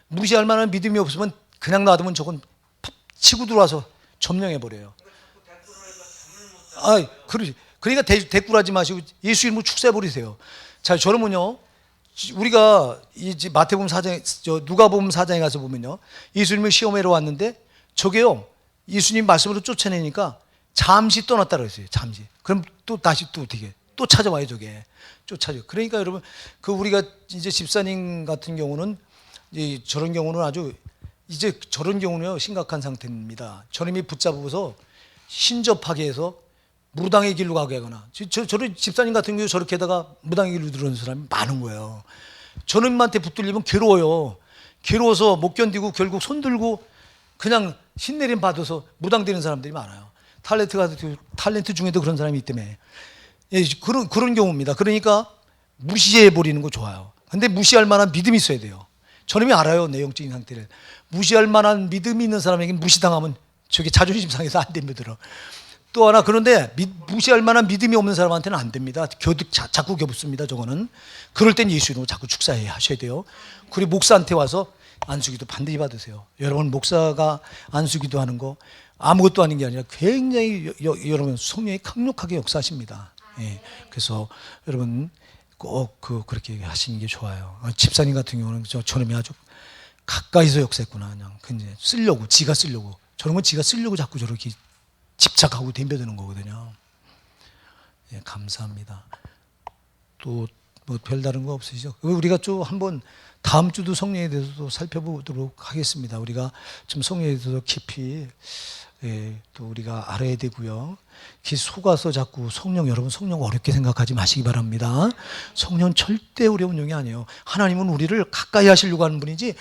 무시할 만한 믿음이 없으면 그냥 놔두면 저건 치고 들어와서 점령해 버려요. 그러니까 대꾸하지 마시고 예수 이름으로 축사해 버리세요. 자, 저러면요 우리가 이제 마태복음 4장 누가복음 4장에 가서 보면요 예수님을 시험하러 왔는데 저게요 예수님 말씀으로 쫓아내니까 잠시 떠났다 그랬어요. 잠시. 그럼 또 다시 또 어떻게 또 찾아와요. 저게 쫓아져. 그러니까 여러분 우리가 이제 집사님 같은 경우는 저런 경우는 아주 이제 저런 경우는요 심각한 상태입니다. 저놈이 붙잡아서 신접하게 해서 무당의 길로 가게 하거나 저런 집사님 같은 경우 저렇게다가 무당의 길로 들어오는 사람이 많은 거예요. 저놈한테 붙들리면 괴로워요. 괴로워서 못 견디고 결국 손들고 그냥 신내림 받아서 무당되는 사람들이 많아요. 탤런트 중에도 그런 사람이 있다며. 예, 그런 경우입니다. 그러니까 무시해 버리는 거 좋아요. 근데 무시할 만한 믿음이 있어야 돼요. 저놈이 알아요. 내 영적인 상태를. 무시할 만한 믿음이 있는 사람에게 무시당하면 저게 자존심 상해서 안 됩니다. 또 하나 그런데 무시할 만한 믿음이 없는 사람한테는 안 됩니다. 자꾸 겨붙습니다. 저거는. 그럴 땐 예수 이름으로 자꾸 축사해 하셔야 돼요. 그리고 목사한테 와서 안수기도 반드시 받으세요. 여러분 목사가 안수기도 하는 거 아무것도 아닌 게 아니라 굉장히 여러분 성령이 강력하게 역사하십니다. 예. 그래서 여러분 꼭 그렇게 하시는 게 좋아요. 집사님 같은 경우는 저놈이 아주 가까이서 역사했구나. 그냥 근데 쓰려고 지가 쓰려고 저런 건 지가 쓰려고 자꾸 저렇게 집착하고 덤벼드는 거거든요. 예, 감사합니다. 또 뭐 별다른 거 없으시죠? 우리가 좀 한번 다음 주도 성령에 대해서도 살펴보도록 하겠습니다. 우리가 좀 성령에 대해서 깊이 또 우리가 알아야 되고요. 기 속아서 자꾸 여러분 성령 어렵게 생각하지 마시기 바랍니다. 성령 절대 어려운 영이 아니에요. 하나님은 우리를 가까이 하시려고 하는 분이지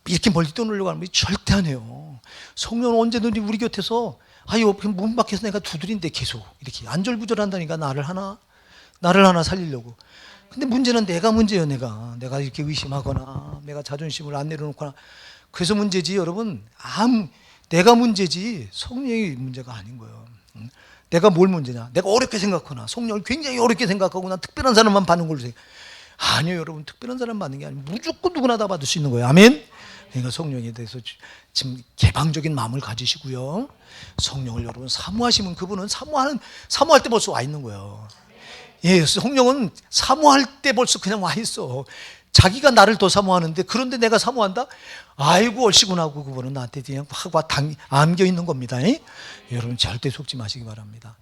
이렇게 멀리 떠나려고 하는 분이 절대 안 해요. 성령은 언제든지 우리 곁에서 옆에 문 밖에서 내가 두드린데 계속 이렇게 안절부절한다니까 나를 하나 살리려고. 근데 문제는 내가 문제예요. 내가 이렇게 의심하거나 내가 자존심을 안 내려놓거나 그래서 문제지 여러분. 내가 문제지 성령이 문제가 아닌 거예요. 내가 뭘 문제냐? 내가 어렵게 생각하거나 성령을 굉장히 어렵게 생각하고 난 특별한 사람만 받는 걸로 생각해요. 아니요 여러분, 특별한 사람 받는 게 아니고 무조건 누구나 다 받을 수 있는 거예요. 아멘. 그러니까 성령에 대해서 지금 개방적인 마음을 가지시고요. 성령을 여러분 사모하시면 그분은 사모할 때 벌써 와 있는 거예요. 예, 성령은 사모할 때 벌써 그냥 와 있어. 자기가 나를 더 사모하는데 그런데 내가 사모한다? 아이고 얼씨구나고 그분은 나한테 그냥 확 안겨 있는 겁니다. 여러분 절대 속지 마시기 바랍니다.